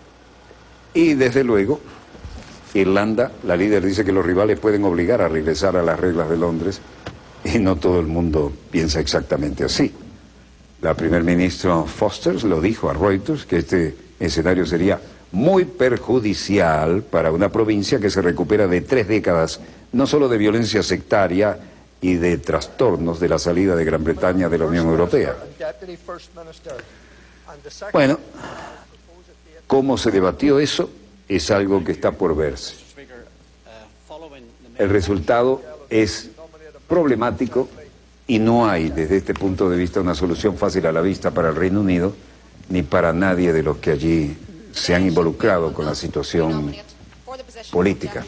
Y desde luego, Irlanda, la líder dice que los rivales pueden obligar a regresar a las reglas de Londres, y no todo el mundo piensa exactamente así. La primer ministra Foster lo dijo a Reuters, que este escenario sería muy perjudicial para una provincia que se recupera de 3 décadas, no solo de violencia sectaria y de trastornos de la salida de Gran Bretaña de la Unión Europea. Bueno, cómo se debatió eso es algo que está por verse. El resultado es problemático y no hay desde este punto de vista una solución fácil a la vista para el Reino Unido ni para nadie de los que allí se han involucrado con la situación política.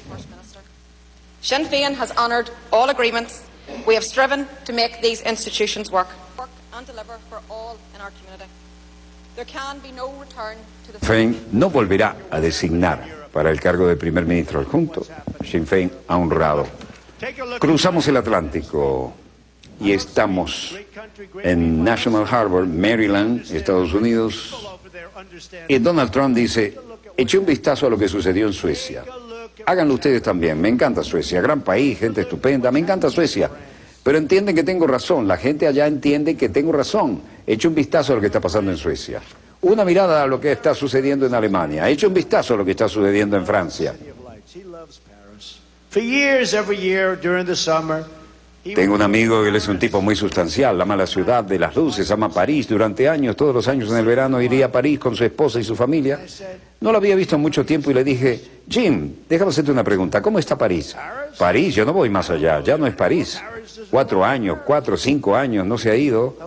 Sinn Féin has honoured all agreements. We have striven to make these institutions work and deliver for all in our community. There can be no return to the... Féin no volverá a designar para el cargo de primer ministro adjunto. Sinn Féin ha honrado. Cruzamos el Atlántico y estamos en National Harbor, Maryland, Estados Unidos. Y Donald Trump dice, eché un vistazo a lo que sucedió en Suecia. Háganlo ustedes también. Me encanta Suecia, gran país, gente estupenda, me encanta Suecia. Pero entienden que tengo razón, la gente allá entiende que tengo razón. Eché un vistazo a lo que está pasando en Suecia. Una mirada a lo que está sucediendo en Alemania. Eché un vistazo a lo que está sucediendo en Francia. Tengo un amigo que él es un tipo muy sustancial, ama la ciudad de las luces, ama París. Durante años, todos los años en el verano iría a París con su esposa y su familia. No lo había visto en mucho tiempo y le dije, Jim, déjame hacerte una pregunta, ¿cómo está París? París, yo no voy más allá, ya no es París. 4 años, 4, 5 años, no se ha ido.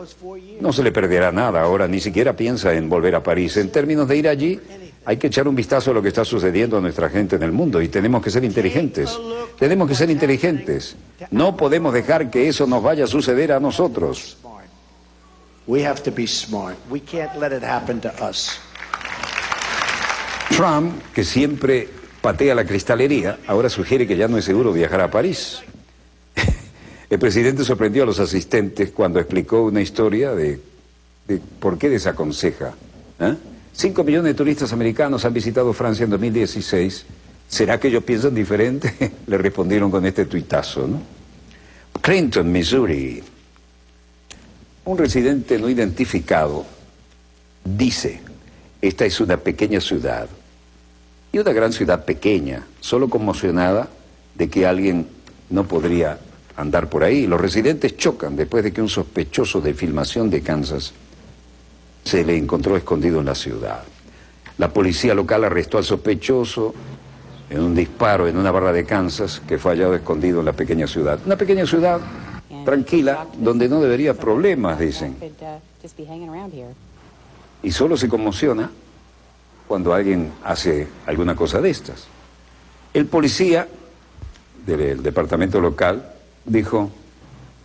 No se le perderá nada ahora, ni siquiera piensa en volver a París. En términos de ir allí, hay que echar un vistazo a lo que está sucediendo a nuestra gente en el mundo y tenemos que ser inteligentes. Tenemos que ser inteligentes. No podemos dejar que eso nos vaya a suceder a nosotros. Trump, que siempre patea la cristalería, ahora sugiere que ya no es seguro viajar a París. El presidente sorprendió a los asistentes cuando explicó una historia de por qué desaconseja. 5 millones de turistas americanos han visitado Francia en 2016. ¿Será que ellos piensan diferente? Le respondieron con este tuitazo, ¿no? Clinton, Missouri. Un residente no identificado dice, esta es una pequeña ciudad y una gran ciudad pequeña, solo conmocionada de que alguien no podría andar por ahí. Los residentes chocan después de que un sospechoso de filmación de Kansas se le encontró escondido en la ciudad. La policía local arrestó al sospechoso en un disparo en una barra de Kansas que fue hallado escondido en la pequeña ciudad. Una pequeña ciudad tranquila donde no debería haber problemas, dicen. Y solo se conmociona cuando alguien hace alguna cosa de estas. El policía del departamento local dijo,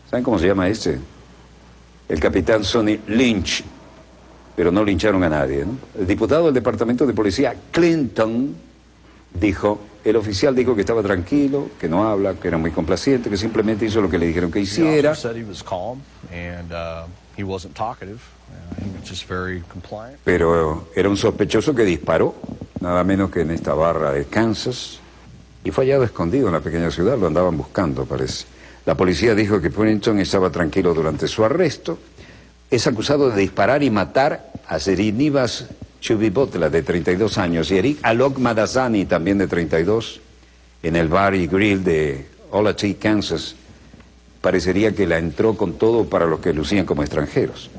¿saben cómo se llama este? El capitán Sonny Lynch, pero no lincharon a nadie, ¿no? El diputado del departamento de policía, Clinton, dijo, el oficial dijo que estaba tranquilo, que no habla, que era muy complaciente, que simplemente hizo lo que le dijeron que hiciera. Pero era un sospechoso que disparó, nada menos que en esta barra de Kansas, y fue hallado escondido en la pequeña ciudad, lo andaban buscando, parece. La policía dijo que Pennington estaba tranquilo durante su arresto. Es acusado de disparar y matar a Srinivas Chubibotla, de 32 años, y Eric Alok Madasani, también de 32, en el bar y grill de Olathe, Kansas. Parecería que la entró con todo para los que lucían como extranjeros.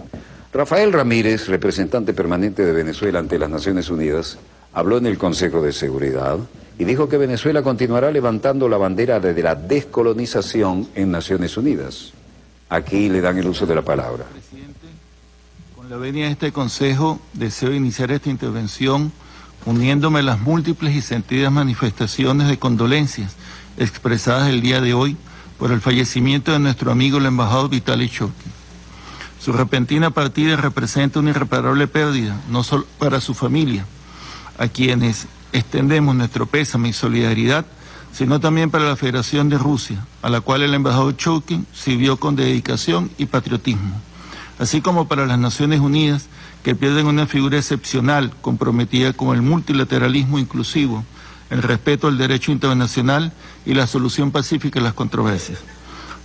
Rafael Ramírez, representante permanente de Venezuela ante las Naciones Unidas, habló en el Consejo de Seguridad y dijo que Venezuela continuará levantando la bandera de la descolonización en Naciones Unidas. Aquí le dan el uso de la palabra. Con la venia de este Consejo, deseo iniciar esta intervención uniéndome a las múltiples y sentidas manifestaciones de condolencias expresadas el día de hoy por el fallecimiento de nuestro amigo el embajador Vitaly Churkin. Su repentina partida representa una irreparable pérdida, no solo para su familia, a quienes extendemos nuestro pésame y solidaridad, sino también para la Federación de Rusia, a la cual el embajador Churkin sirvió con dedicación y patriotismo, así como para las Naciones Unidas, que pierden una figura excepcional comprometida con el multilateralismo inclusivo, el respeto al derecho internacional y la solución pacífica de las controversias.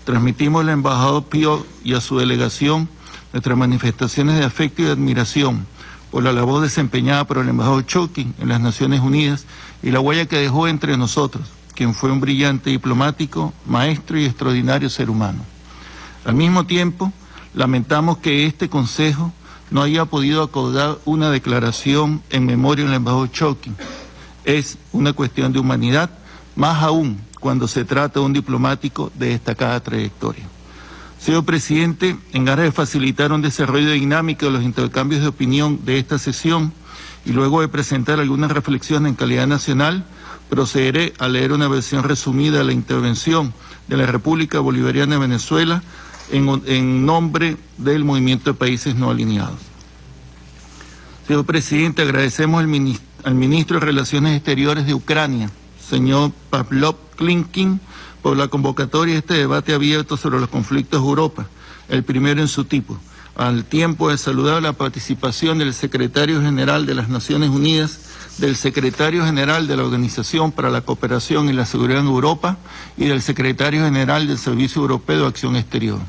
Transmitimos al embajador Pío y a su delegación nuestras manifestaciones de afecto y de admiración por la labor desempeñada por el embajador Churkin en las Naciones Unidas y la huella que dejó entre nosotros, quien fue un brillante diplomático, maestro y extraordinario ser humano. Al mismo tiempo, lamentamos que este Consejo no haya podido acordar una declaración en memoria del embajador Chokri. Es una cuestión de humanidad, más aún cuando se trata de un diplomático de destacada trayectoria. Señor Presidente, en aras de facilitar un desarrollo dinámico de los intercambios de opinión de esta sesión y luego de presentar algunas reflexiones en calidad nacional, procederé a leer una versión resumida de la intervención de la República Bolivariana de Venezuela en nombre del Movimiento de Países No Alineados. Señor Presidente, agradecemos al Ministro de Relaciones Exteriores de Ucrania, señor Pavlo Klimkin, por la convocatoria de este debate abierto sobre los conflictos de Europa, el primero en su tipo, al tiempo de saludar la participación del Secretario General de las Naciones Unidas, del Secretario General de la Organización para la Cooperación y la Seguridad en Europa y del Secretario General del Servicio Europeo de Acción Exterior.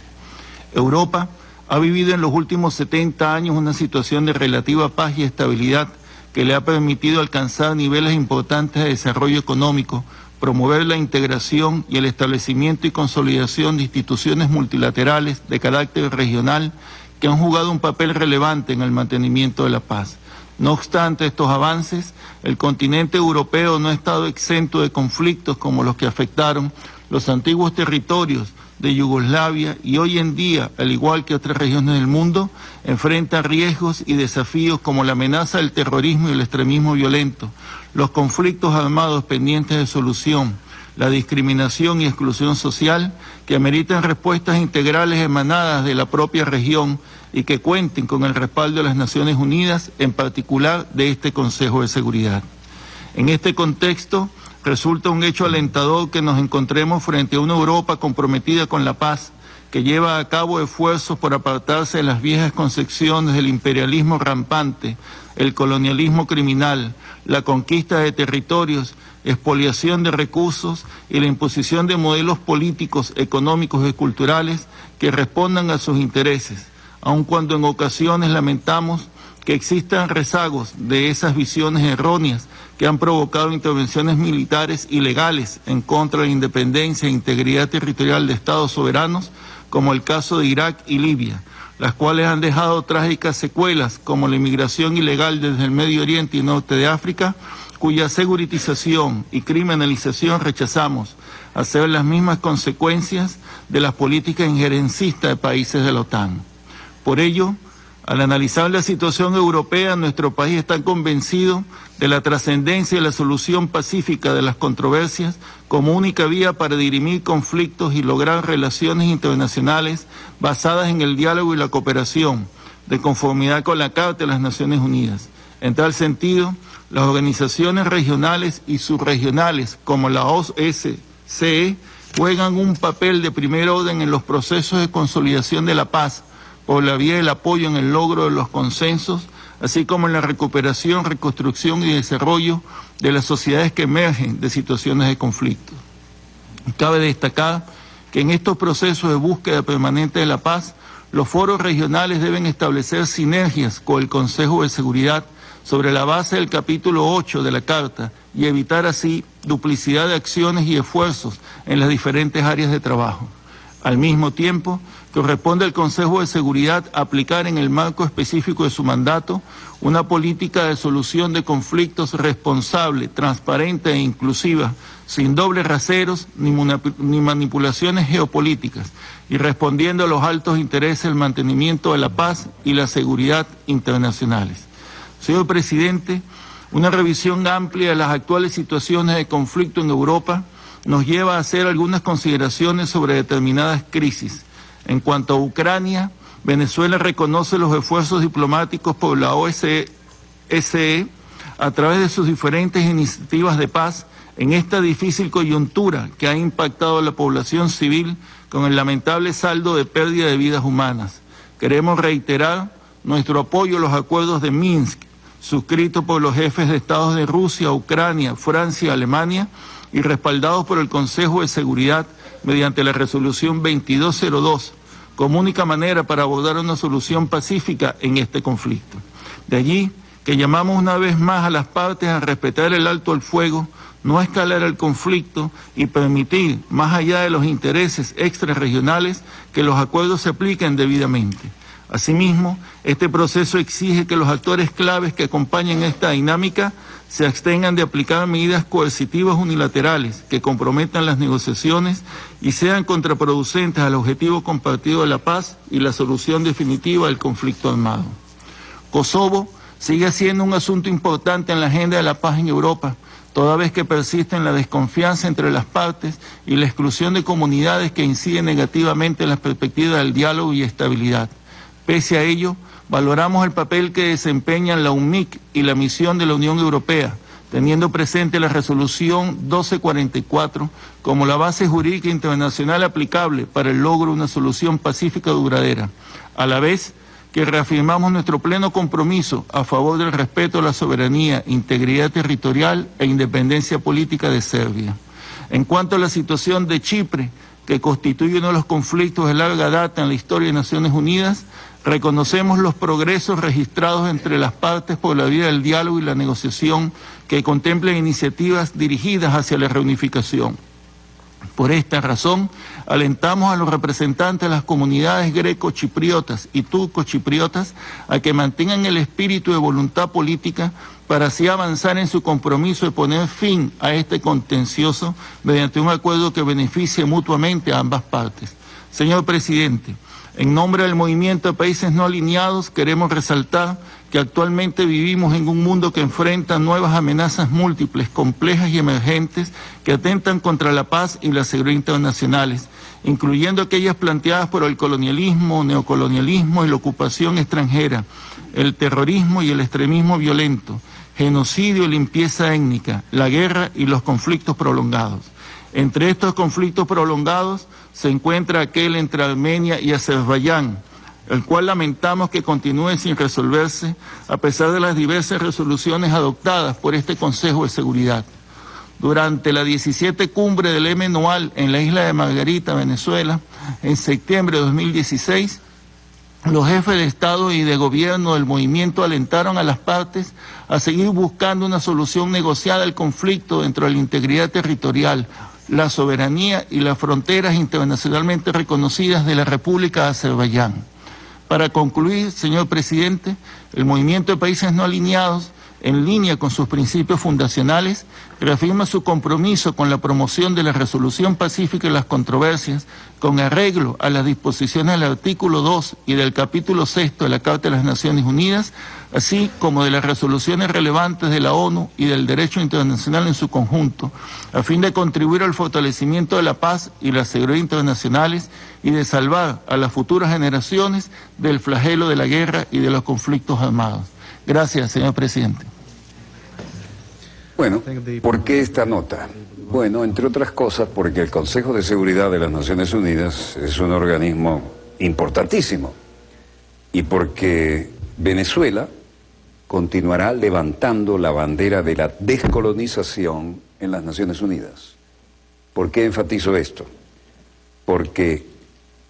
Europa ha vivido en los últimos 70 años una situación de relativa paz y estabilidad que le ha permitido alcanzar niveles importantes de desarrollo económico, promover la integración y el establecimiento y consolidación de instituciones multilaterales de carácter regional que han jugado un papel relevante en el mantenimiento de la paz. No obstante estos avances, el continente europeo no ha estado exento de conflictos como los que afectaron los antiguos territorios de Yugoslavia y hoy en día, al igual que otras regiones del mundo, enfrenta riesgos y desafíos como la amenaza del terrorismo y el extremismo violento, los conflictos armados pendientes de solución, la discriminación y exclusión social que ameritan respuestas integrales emanadas de la propia región y que cuenten con el respaldo de las Naciones Unidas, en particular de este Consejo de Seguridad. En este contexto, resulta un hecho alentador que nos encontremos frente a una Europa comprometida con la paz, que lleva a cabo esfuerzos por apartarse de las viejas concepciones del imperialismo rampante, el colonialismo criminal, la conquista de territorios, expoliación de recursos y la imposición de modelos políticos, económicos y culturales que respondan a sus intereses, aun cuando en ocasiones lamentamos que existan rezagos de esas visiones erróneas que han provocado intervenciones militares ilegales en contra de la independencia e integridad territorial de estados soberanos, como el caso de Irak y Libia, las cuales han dejado trágicas secuelas como la inmigración ilegal desde el Medio Oriente y Norte de África, cuya seguritización y criminalización rechazamos, a ser las mismas consecuencias de las políticas injerencistas de países de la OTAN. Por ello, al analizar la situación europea, nuestro país está convencido de la trascendencia y la solución pacífica de las controversias como única vía para dirimir conflictos y lograr relaciones internacionales basadas en el diálogo y la cooperación, de conformidad con la Carta de las Naciones Unidas. En tal sentido, las organizaciones regionales y subregionales como la OSCE juegan un papel de primer orden en los procesos de consolidación de la paz, por la vía del apoyo en el logro de los consensos, así como en la recuperación, reconstrucción y desarrollo de las sociedades que emergen de situaciones de conflicto. Cabe destacar que en estos procesos de búsqueda permanente de la paz, los foros regionales deben establecer sinergias con el Consejo de Seguridad sobre la base del capítulo 8 de la Carta y evitar así duplicidad de acciones y esfuerzos en las diferentes áreas de trabajo. Al mismo tiempo, corresponde al Consejo de Seguridad aplicar en el marco específico de su mandato una política de solución de conflictos responsable, transparente e inclusiva, sin dobles raseros ni manipulaciones geopolíticas, y respondiendo a los altos intereses del mantenimiento de la paz y la seguridad internacionales. Señor Presidente, una revisión amplia de las actuales situaciones de conflicto en Europa nos lleva a hacer algunas consideraciones sobre determinadas crisis. En cuanto a Ucrania, Venezuela reconoce los esfuerzos diplomáticos por la OSCE a través de sus diferentes iniciativas de paz en esta difícil coyuntura que ha impactado a la población civil con el lamentable saldo de pérdida de vidas humanas. Queremos reiterar nuestro apoyo a los acuerdos de Minsk, suscritos por los jefes de Estados de Rusia, Ucrania, Francia y Alemania, y respaldados por el Consejo de Seguridad mediante la resolución 2202, como única manera para abordar una solución pacífica en este conflicto. De allí que llamamos una vez más a las partes a respetar el alto al fuego, no escalar el conflicto y permitir, más allá de los intereses extrarregionales, que los acuerdos se apliquen debidamente. Asimismo, este proceso exige que los actores claves que acompañen esta dinámica se abstengan de aplicar medidas coercitivas unilaterales que comprometan las negociaciones y sean contraproducentes al objetivo compartido de la paz y la solución definitiva del conflicto armado. Kosovo sigue siendo un asunto importante en la agenda de la paz en Europa, toda vez que persiste la desconfianza entre las partes y la exclusión de comunidades que inciden negativamente en las perspectivas del diálogo y estabilidad. Pese a ello, valoramos el papel que desempeñan la UNMIC y la misión de la Unión Europea, teniendo presente la resolución 1244 como la base jurídica internacional aplicable para el logro de una solución pacífica duradera, a la vez que reafirmamos nuestro pleno compromiso a favor del respeto a la soberanía, integridad territorial e independencia política de Serbia. En cuanto a la situación de Chipre, que constituye uno de los conflictos de larga data en la historia de Naciones Unidas, reconocemos los progresos registrados entre las partes por la vía del diálogo y la negociación que contemplan iniciativas dirigidas hacia la reunificación. Por esta razón, alentamos a los representantes de las comunidades greco-chipriotas y turco-chipriotas a que mantengan el espíritu de voluntad política para así avanzar en su compromiso de poner fin a este contencioso mediante un acuerdo que beneficie mutuamente a ambas partes. Señor Presidente, en nombre del Movimiento de Países No Alineados queremos resaltar que actualmente vivimos en un mundo que enfrenta nuevas amenazas múltiples, complejas y emergentes que atentan contra la paz y la seguridad internacionales, incluyendo aquellas planteadas por el colonialismo, neocolonialismo y la ocupación extranjera, el terrorismo y el extremismo violento, genocidio y limpieza étnica, la guerra y los conflictos prolongados. Entre estos conflictos prolongados se encuentra aquel entre Armenia y Azerbaiyán, el cual lamentamos que continúe sin resolverse a pesar de las diversas resoluciones adoptadas por este Consejo de Seguridad. Durante la 17 cumbre del MNUAL en la isla de Margarita, Venezuela, en septiembre de 2016, los jefes de Estado y de Gobierno del movimiento alentaron a las partes a seguir buscando una solución negociada al conflicto dentro de la integridad territorial, la soberanía y las fronteras internacionalmente reconocidas de la República de Azerbaiyán. Para concluir, señor Presidente, el Movimiento de Países No Alineados, en línea con sus principios fundacionales, reafirma su compromiso con la promoción de la resolución pacífica de las controversias, con arreglo a las disposiciones del artículo 2 y del capítulo 6 de la Carta de las Naciones Unidas, así como de las resoluciones relevantes de la ONU y del derecho internacional en su conjunto, a fin de contribuir al fortalecimiento de la paz y la seguridad internacionales y de salvar a las futuras generaciones del flagelo de la guerra y de los conflictos armados. Gracias, señor Presidente. Bueno, ¿por qué esta nota? Bueno, entre otras cosas, porque el Consejo de Seguridad de las Naciones Unidas es un organismo importantísimo y porque Venezuela continuará levantando la bandera de la descolonización en las Naciones Unidas. ¿Por qué enfatizo esto? Porque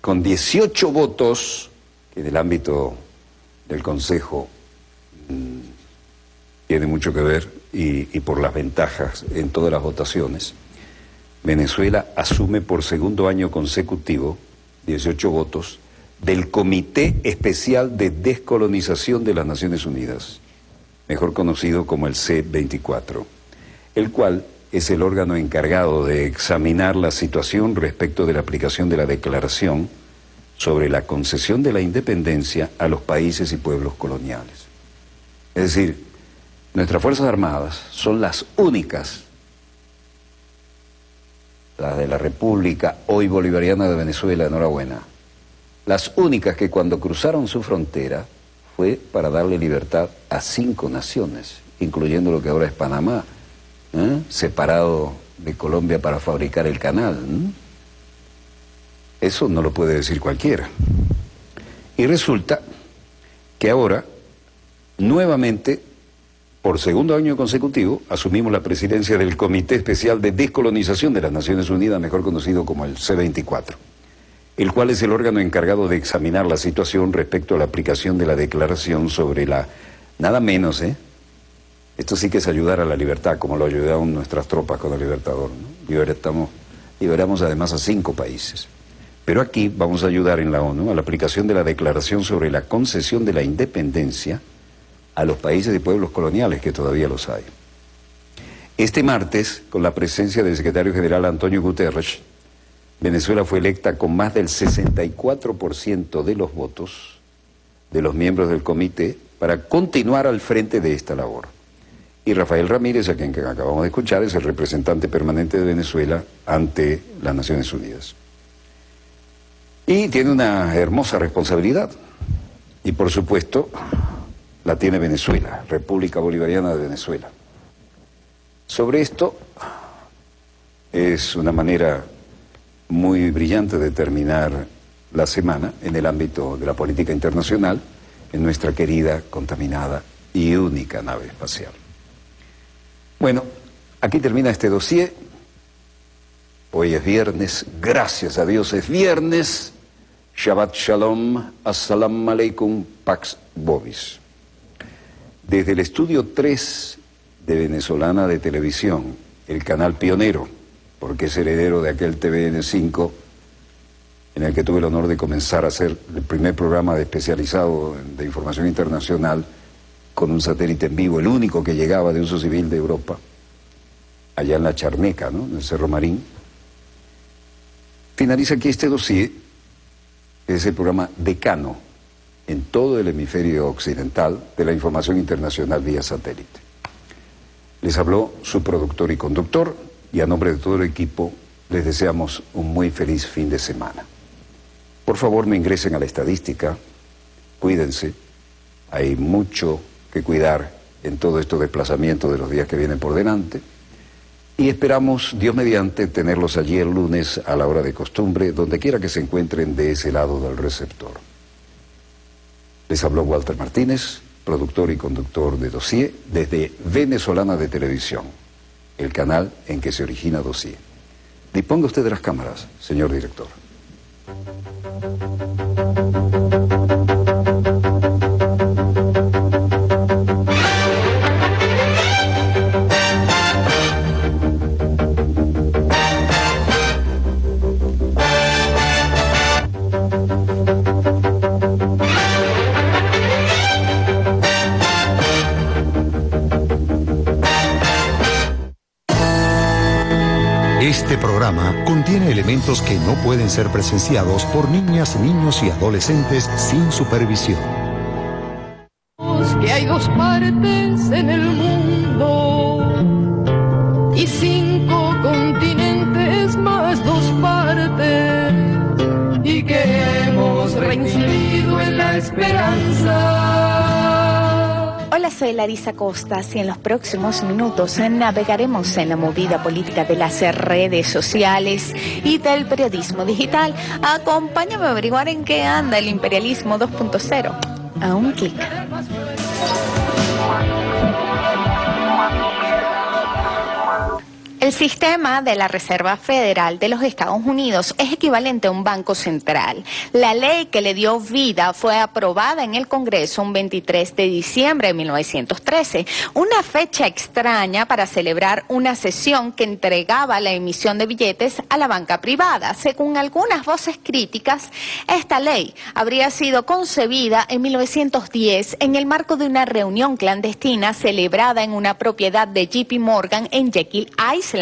con 18 votos, que en el ámbito del Consejo tiene mucho que ver, y por las ventajas en todas las votaciones, Venezuela asume por segundo año consecutivo, 18 votos, del Comité Especial de Descolonización de las Naciones Unidas, mejor conocido como el C24, el cual es el órgano encargado de examinar la situación respecto de la aplicación de la Declaración sobre la concesión de la independencia a los países y pueblos coloniales. Es decir, nuestras Fuerzas Armadas son las únicas, las de la República hoy Bolivariana de Venezuela, enhorabuena, las únicas que cuando cruzaron su frontera fue para darle libertad a 5 naciones, incluyendo lo que ahora es Panamá, separado de Colombia para fabricar el canal. Eso no lo puede decir cualquiera. Y resulta que ahora, nuevamente, por segundo año consecutivo, asumimos la presidencia del Comité Especial de Descolonización de las Naciones Unidas, mejor conocido como el C24, el cual es el órgano encargado de examinar la situación respecto a la aplicación de la Declaración sobre la, nada menos, esto sí que es ayudar a la libertad, como lo ayudaron nuestras tropas con el Libertador, ¿no? Liberamos además a 5 países. Pero aquí vamos a ayudar en la ONU a la aplicación de la Declaración sobre la concesión de la independencia a los países y pueblos coloniales, que todavía los hay. Este martes, con la presencia del secretario general Antonio Guterres, Venezuela fue electa con más del 64% de los votos de los miembros del comité para continuar al frente de esta labor. Y Rafael Ramírez, a quien acabamos de escuchar, es el representante permanente de Venezuela ante las Naciones Unidas. Y tiene una hermosa responsabilidad. Y por supuesto, la tiene Venezuela, República Bolivariana de Venezuela. Sobre esto, es una manera muy brillante de terminar la semana en el ámbito de la política internacional, en nuestra querida, contaminada y única nave espacial. Bueno, aquí termina este dossier. Hoy es viernes, gracias a Dios es viernes. Shabbat Shalom, Assalamu Alaikum, Pax Bovis. Desde el estudio 3 de Venezolana de Televisión, el canal pionero, porque es heredero de aquel TVN5, en el que tuve el honor de comenzar a hacer el primer programa especializado de información internacional con un satélite en vivo, el único que llegaba de uso civil de Europa, allá en la Charneca, ¿no?, en el Cerro Marín. Finaliza aquí este dossier. Es el programa decano en todo el hemisferio occidental de la información internacional vía satélite. Les habló su productor y conductor, y a nombre de todo el equipo les deseamos un muy feliz fin de semana. Por favor, no ingresen a la estadística, cuídense, hay mucho que cuidar en todo estos desplazamientos de los días que vienen por delante. Y esperamos, Dios mediante, tenerlos allí el lunes a la hora de costumbre, donde quiera que se encuentren de ese lado del receptor. Les habló Walter Martínez, productor y conductor de Dossier, desde Venezolana de Televisión, el canal en que se origina Dossier. Disponga usted de las cámaras, señor director. Este programa contiene elementos que no pueden ser presenciados por niñas, niños y adolescentes sin supervisión. Que hay dos partes en el mundo y 5 continentes más 2 partes y que hemos reincidido en la esperanza. Hola, soy Larisa Costas y en los próximos minutos navegaremos en la movida política de las redes sociales y del periodismo digital. Acompáñame a averiguar en qué anda el imperialismo 2.0. A un clic. El sistema de la Reserva Federal de los Estados Unidos es equivalente a un banco central. La ley que le dio vida fue aprobada en el Congreso un 23 de diciembre de 1913, una fecha extraña para celebrar una sesión que entregaba la emisión de billetes a la banca privada. Según algunas voces críticas, esta ley habría sido concebida en 1910 en el marco de una reunión clandestina celebrada en una propiedad de JP Morgan en Jekyll Island.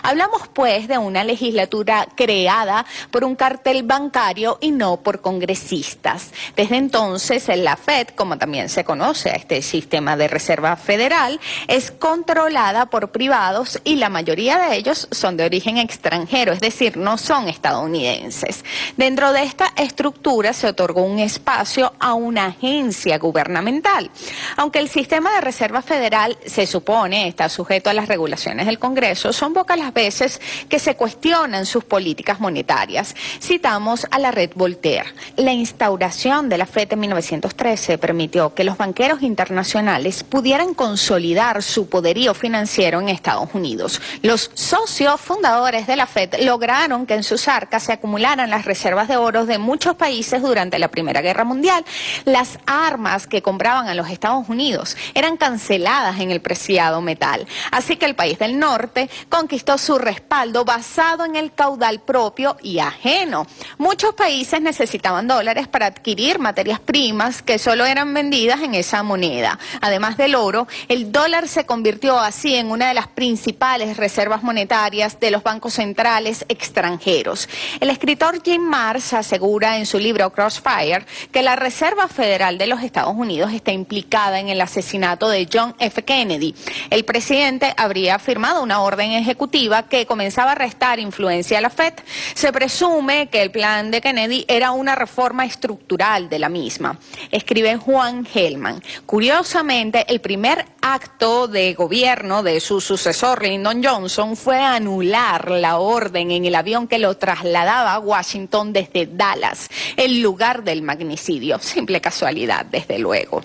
Hablamos pues de una legislatura creada por un cartel bancario y no por congresistas. Desde entonces la Fed, como también se conoce a este sistema de reserva federal, es controlada por privados y la mayoría de ellos son de origen extranjero, es decir, no son estadounidenses. Dentro de esta estructura se otorgó un espacio a una agencia gubernamental. Aunque el sistema de reserva federal se supone está sujeto a las regulaciones del Congreso, son pocas las veces que se cuestionan sus políticas monetarias. Citamos a la red Voltaire. La instauración de la FED en 1913 permitió que los banqueros internacionales pudieran consolidar su poderío financiero en Estados Unidos. Los socios fundadores de la FED lograron que en sus arcas se acumularan las reservas de oro de muchos países durante la Primera Guerra Mundial. Las armas que compraban a los Estados Unidos eran canceladas en el preciado metal. Así que el país del norte conquistó su respaldo basado en el caudal propio y ajeno. Muchos países necesitaban dólares para adquirir materias primas que solo eran vendidas en esa moneda. Además del oro, el dólar se convirtió así en una de las principales reservas monetarias de los bancos centrales extranjeros. El escritor Jim Marrs asegura en su libro Crossfire que la Reserva Federal de los Estados Unidos está implicada en el asesinato de John F. Kennedy. El presidente habría firmado una orden ejecutiva que comenzaba a restar influencia a la Fed. Se presume que el plan de Kennedy era una reforma estructural de la misma. Escribe Juan Hellman. Curiosamente, el primer acto de gobierno de su sucesor Lyndon Johnson fue anular la orden en el avión que lo trasladaba a Washington desde Dallas, el lugar del magnicidio. Simple casualidad, desde luego.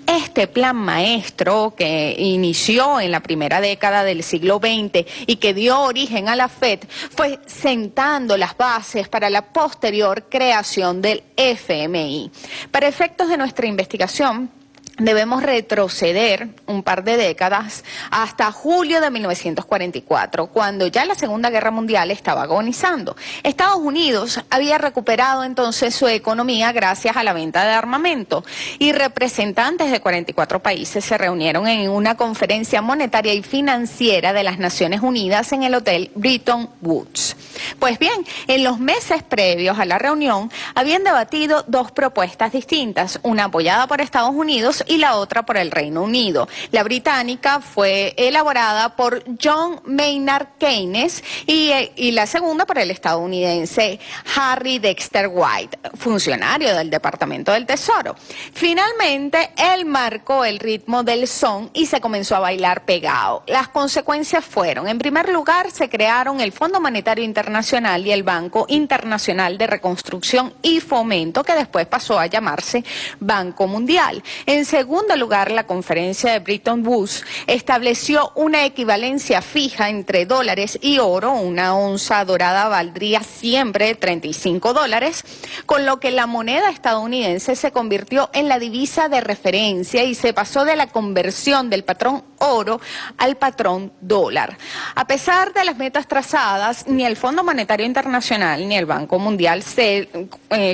Este plan maestro que inició en la primera década del siglo XX y que dio origen a la Fed fue sentando las bases para la posterior creación del FMI. Para efectos de nuestra investigación, debemos retroceder un par de décadas hasta julio de 1944, cuando ya la Segunda Guerra Mundial estaba agonizando. Estados Unidos había recuperado entonces su economía gracias a la venta de armamento y representantes de 44 países se reunieron en una conferencia monetaria y financiera de las Naciones Unidas en el Hotel Bretton Woods. Pues bien, en los meses previos a la reunión habían debatido dos propuestas distintas, una apoyada por Estados Unidos y la otra por el Reino Unido. La británica fue elaborada por John Maynard Keynes y la segunda por el estadounidense Harry Dexter White, funcionario del Departamento del Tesoro. Finalmente, él marcó el ritmo del son y se comenzó a bailar pegado. Las consecuencias fueron, en primer lugar, se crearon el Fondo Monetario Internacional y el Banco Internacional de Reconstrucción y Fomento, que después pasó a llamarse Banco Mundial. En segundo lugar, la conferencia de Bretton Woods estableció una equivalencia fija entre dólares y oro. Una onza dorada valdría siempre $35, con lo que la moneda estadounidense se convirtió en la divisa de referencia y se pasó de la conversión del patrón oro al patrón dólar. A pesar de las metas trazadas, ni el Fondo Monetario Internacional ni el Banco Mundial se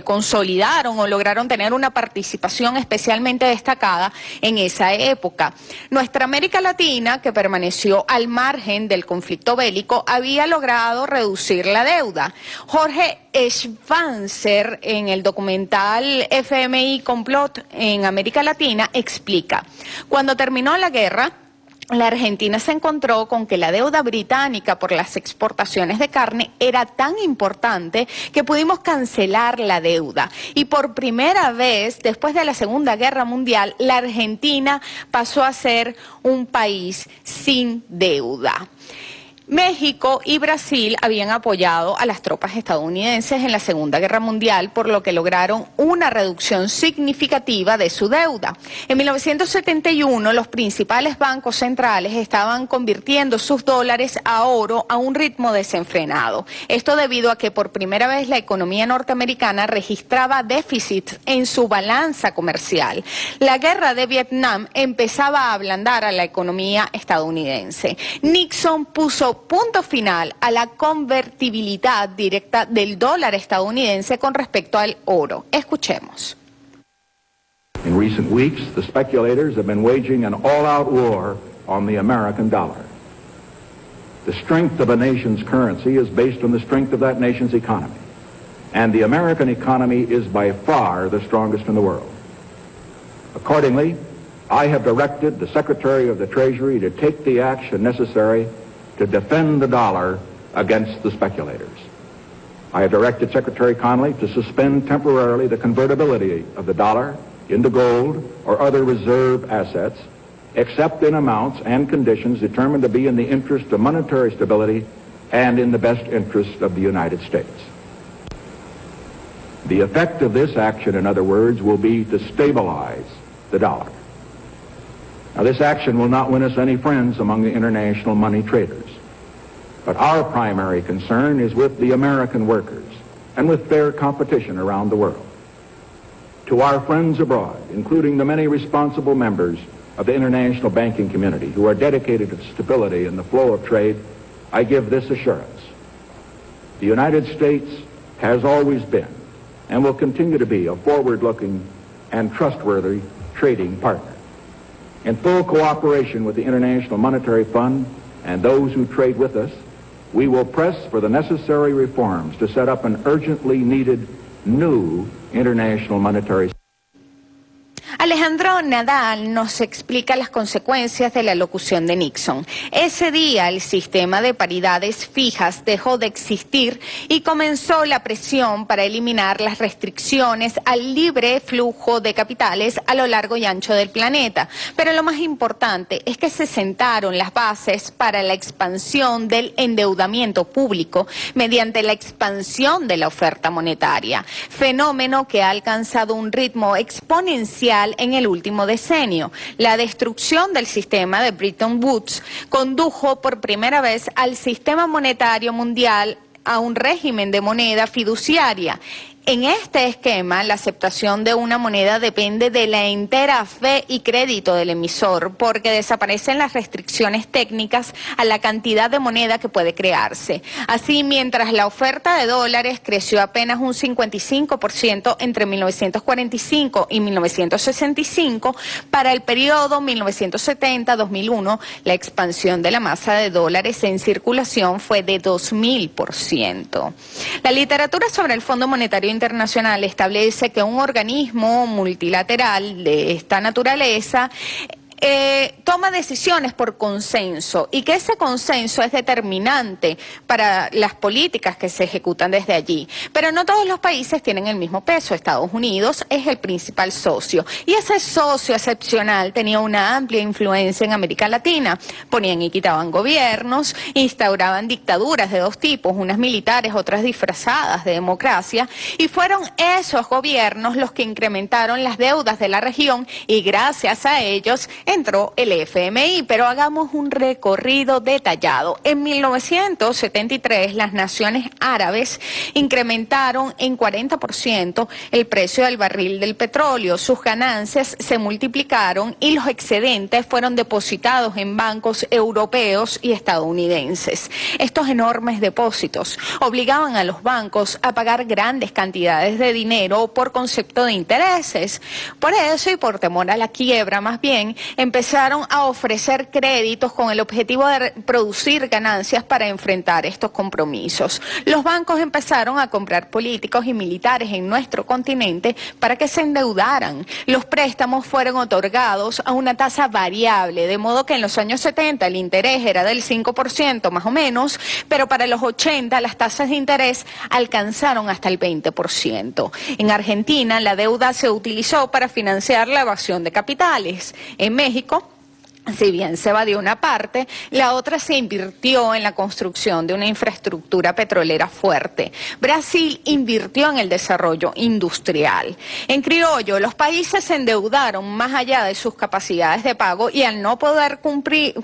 consolidaron o lograron tener una participación especialmente destacada en esa época. Nuestra América Latina, que permaneció al margen del conflicto bélico, había logrado reducir la deuda. Jorge Schwanzer, en el documental FMI Complot en América Latina, explica: cuando terminó la guerra, la Argentina se encontró con que la deuda británica por las exportaciones de carne era tan importante que pudimos cancelar la deuda. Y por primera vez, después de la Segunda Guerra Mundial, la Argentina pasó a ser un país sin deuda. México y Brasil habían apoyado a las tropas estadounidenses en la Segunda Guerra Mundial, por lo que lograron una reducción significativa de su deuda. En 1971, los principales bancos centrales estaban convirtiendo sus dólares a oro a un ritmo desenfrenado. Esto debido a que por primera vez la economía norteamericana registraba déficits en su balanza comercial. La guerra de Vietnam empezaba a ablandar a la economía estadounidense. Nixon puso punto final a la convertibilidad directa del dólar estadounidense con respecto al oro. Escuchemos. In recent weeks, the speculators have been waging an all-out war on the American dollar. The strength of a nation's currency is based on the strength of that nation's economy. And the American economy is by far the strongest in the world. Accordingly, I have directed the Secretary of the Treasury to take the action necessary to defend the dollar against the speculators. I have directed Secretary Connally to suspend temporarily the convertibility of the dollar into gold or other reserve assets, except in amounts and conditions determined to be in the interest of monetary stability and in the best interest of the United States. The effect of this action, in other words, will be to stabilize the dollar. Now, this action will not win us any friends among the international money traders. But our primary concern is with the American workers and with fair competition around the world. To our friends abroad, including the many responsible members of the international banking community who are dedicated to stability in the flow of trade, I give this assurance. The United States has always been and will continue to be a forward-looking and trustworthy trading partner. In full cooperation with the International Monetary Fund and those who trade with us, we will press for the necessary reforms to set up an urgently needed new international monetary system. Alejandro Nadal nos explica las consecuencias de la locución de Nixon. Ese día el sistema de paridades fijas dejó de existir y comenzó la presión para eliminar las restricciones al libre flujo de capitales a lo largo y ancho del planeta. Pero lo más importante es que se sentaron las bases para la expansión del endeudamiento público mediante la expansión de la oferta monetaria, fenómeno que ha alcanzado un ritmo exponencial en el último decenio. La destrucción del sistema de Bretton Woods condujo por primera vez al sistema monetario mundial a un régimen de moneda fiduciaria. En este esquema, la aceptación de una moneda depende de la entera fe y crédito del emisor, porque desaparecen las restricciones técnicas a la cantidad de moneda que puede crearse. Así, mientras la oferta de dólares creció apenas un 55% entre 1945 y 1965, para el periodo 1970-2001, la expansión de la masa de dólares en circulación fue de 2000%. La literatura sobre el Fondo Monetario Internacional establece que un organismo multilateral de esta naturaleza toma decisiones por consenso y que ese consenso es determinante para las políticas que se ejecutan desde allí. Pero no todos los países tienen el mismo peso. Estados Unidos es el principal socio y ese socio excepcional tenía una amplia influencia en América Latina. Ponían y quitaban gobiernos, instauraban dictaduras de dos tipos, unas militares, otras disfrazadas de democracia, y fueron esos gobiernos los que incrementaron las deudas de la región y gracias a ellos entró el FMI, pero hagamos un recorrido detallado. En 1973, las naciones árabes incrementaron en 40% el precio del barril del petróleo. Sus ganancias se multiplicaron y los excedentes fueron depositados en bancos europeos y estadounidenses. Estos enormes depósitos obligaban a los bancos a pagar grandes cantidades de dinero por concepto de intereses. Por eso, y por temor a la quiebra más bien, empezaron a ofrecer créditos con el objetivo de producir ganancias para enfrentar estos compromisos. Los bancos empezaron a comprar políticos y militares en nuestro continente para que se endeudaran. Los préstamos fueron otorgados a una tasa variable, de modo que en los años 70 el interés era del 5% más o menos, pero para los 80 las tasas de interés alcanzaron hasta el 20%. En Argentina la deuda se utilizó para financiar la evasión de capitales. En México, si bien se evadió una parte, la otra se invirtió en la construcción de una infraestructura petrolera fuerte. Brasil invirtió en el desarrollo industrial. En criollo, los países se endeudaron más allá de sus capacidades de pago y al no poder cumplir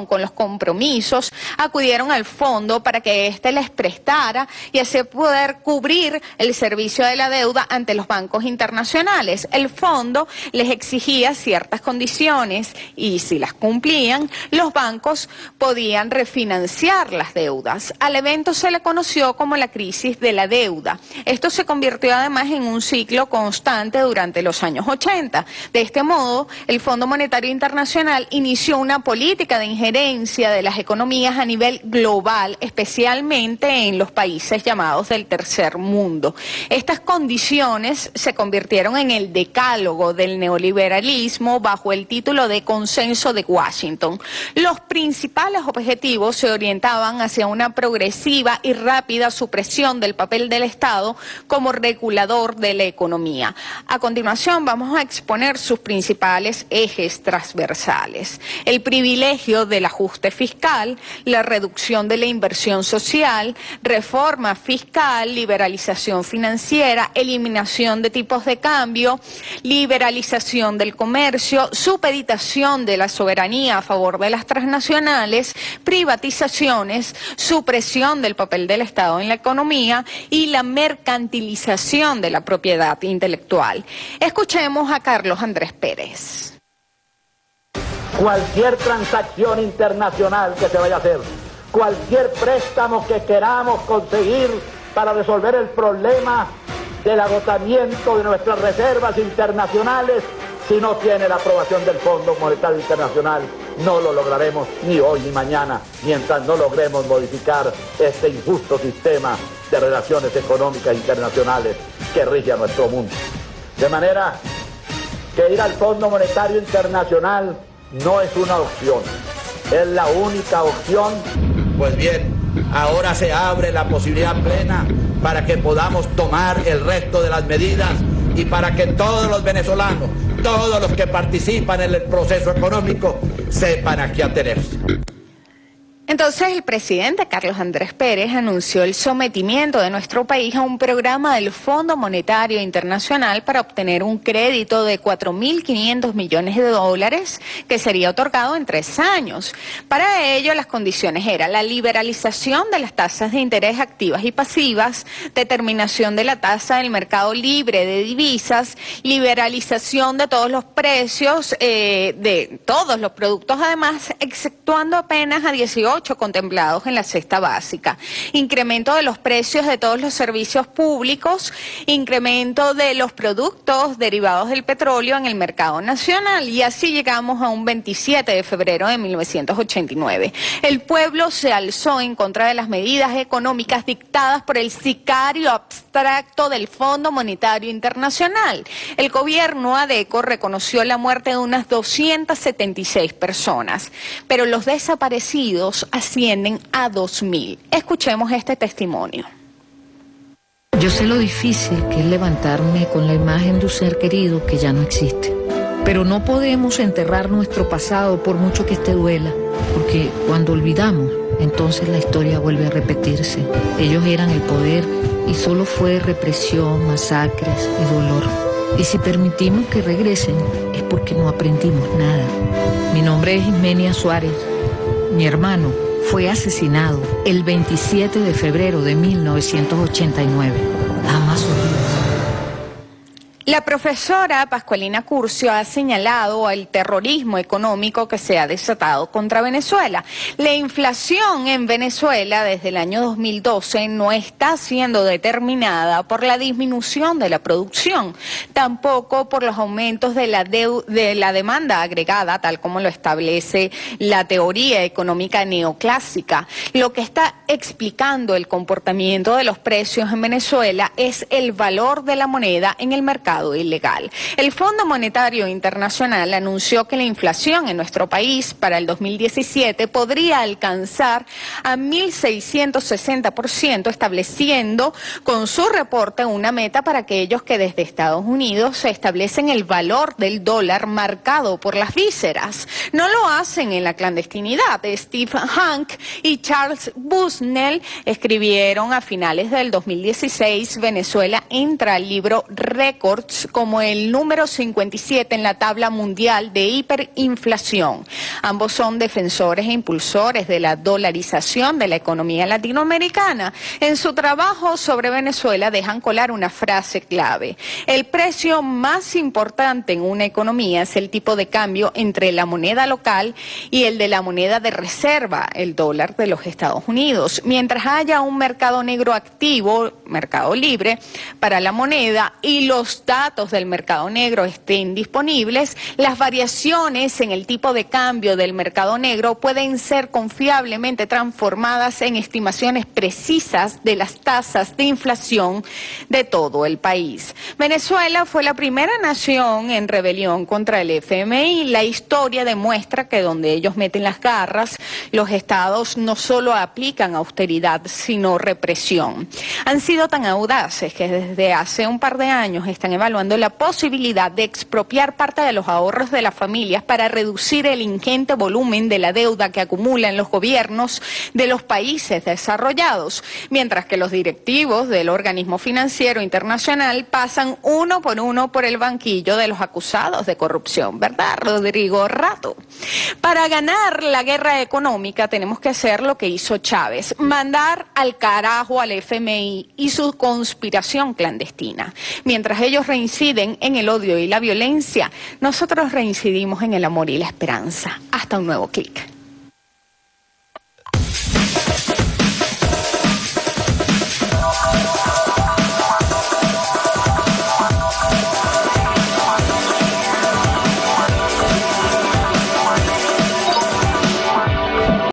con los compromisos, acudieron al fondo para que éste les prestara y así poder cubrir el servicio de la deuda ante los bancos internacionales. El fondo les exigía ciertas condiciones y si las cumplían, los bancos podían refinanciar las deudas. Al evento se le conoció como la crisis de la deuda. Esto se convirtió además en un ciclo constante durante los años 80. De este modo, el Fondo Monetario Internacional inició una política de injerencia de las economías a nivel global, especialmente en los países llamados del tercer mundo. Estas condiciones se convirtieron en el decálogo del neoliberalismo bajo el título de Consenso de Washington. Los principales objetivos se orientaban hacia una progresiva y rápida supresión del papel del Estado como regulador de la economía. A continuación vamos a exponer sus principales ejes transversales: el privilegio del ajuste fiscal, la reducción de la inversión social, reforma fiscal, liberalización financiera, eliminación de tipos de cambio, liberalización del comercio, supeditación de la soberanía a favor de las transnacionales, privatizaciones, supresión del papel del Estado en la economía y la mercantilización de la propiedad intelectual. Escuchemos a Carlos Andrés Pérez. Cualquier transacción internacional que se vaya a hacer cualquier préstamo que queramos conseguir para resolver el problema del agotamiento de nuestras reservas internacionales, si no tiene la aprobación del Fondo Monetario Internacional, no lo lograremos ni hoy ni mañana, mientras no logremos modificar este injusto sistema de relaciones económicas internacionales que rige a nuestro mundo. De manera que ir al Fondo Monetario Internacional no es una opción, es la única opción. Pues bien, ahora se abre la posibilidad plena para que podamos tomar el resto de las medidas y para que todos los venezolanos, todos los que participan en el proceso económico, sepan a qué atenerse. Entonces, el presidente Carlos Andrés Pérez anunció el sometimiento de nuestro país a un programa del Fondo Monetario Internacional para obtener un crédito de 4.500 millones de dólares que sería otorgado en 3 años. Para ello, las condiciones eran la liberalización de las tasas de interés activas y pasivas, determinación de la tasa del mercado libre de divisas, liberalización de todos los precios de todos los productos, además, exceptuando apenas a 18 contemplados en la cesta básica, incremento de los precios de todos los servicios públicos, incremento de los productos derivados del petróleo en el mercado nacional, y así llegamos a un 27 de febrero de 1989. El pueblo se alzó en contra de las medidas económicas dictadas por el sicario abstracto del Fondo Monetario Internacional. El gobierno ADECO reconoció la muerte de unas 276 personas, pero los desaparecidos ascienden a 2.000. Escuchemos este testimonio. Yo sé lo difícil que es levantarme con la imagen de un ser querido que ya no existe. Pero no podemos enterrar nuestro pasado por mucho que este duela, porque cuando olvidamos, entonces la historia vuelve a repetirse. Ellos eran el poder y solo fue represión, masacres y dolor. Y si permitimos que regresen, es porque no aprendimos nada. Mi nombre es Ismenia Suárez. Mi hermano fue asesinado el 27 de febrero de 1989. Jamás olvidé. La profesora Pascualina Curcio ha señalado el terrorismo económico que se ha desatado contra Venezuela. La inflación en Venezuela desde el año 2012 no está siendo determinada por la disminución de la producción, tampoco por los aumentos de la demanda agregada, tal como lo establece la teoría económica neoclásica. Lo que está explicando el comportamiento de los precios en Venezuela es el valor de la moneda en el mercado ilegal. El Fondo Monetario Internacional anunció que la inflación en nuestro país para el 2017 podría alcanzar a 1.660%, estableciendo con su reporte una meta para aquellos que desde Estados Unidos se establecen el valor del dólar marcado por las vísceras. No lo hacen en la clandestinidad. Steve Hank y Charles Bushnell escribieron a finales del 2016, Venezuela entra al libro Records como el número 57 en la tabla mundial de hiperinflación. Ambos son defensores e impulsores de la dolarización de la economía latinoamericana. En su trabajo sobre Venezuela dejan colar una frase clave: el precio más importante en una economía es el tipo de cambio entre la moneda local y el de la moneda de reserva, el dólar de los Estados Unidos. Mientras haya un mercado negro activo, mercado libre, para la moneda y los datos del mercado negro estén disponibles, las variaciones en el tipo de cambio del mercado negro pueden ser confiablemente transformadas en estimaciones precisas de las tasas de inflación de todo el país. Venezuela fue la primera nación en rebelión contra el FMI. La historia demuestra que donde ellos meten las garras, los estados no solo aplican austeridad, sino represión. Han sido tan audaces que desde hace un par de años están evaluando la posibilidad de expropiar parte de los ahorros de las familias para reducir el ingente volumen de la deuda que acumulan los gobiernos de los países desarrollados, mientras que los directivos del organismo financiero internacional pasan uno por el banquillo de los acusados de corrupción, ¿verdad, Rodrigo Rato? Para ganar la guerra económica tenemos que hacer lo que hizo Chávez, mandar al carajo al FMI y su conspiración clandestina. Mientras ellos reinciden en el odio y la violencia, nosotros reincidimos en el amor y la esperanza. Hasta un nuevo clic.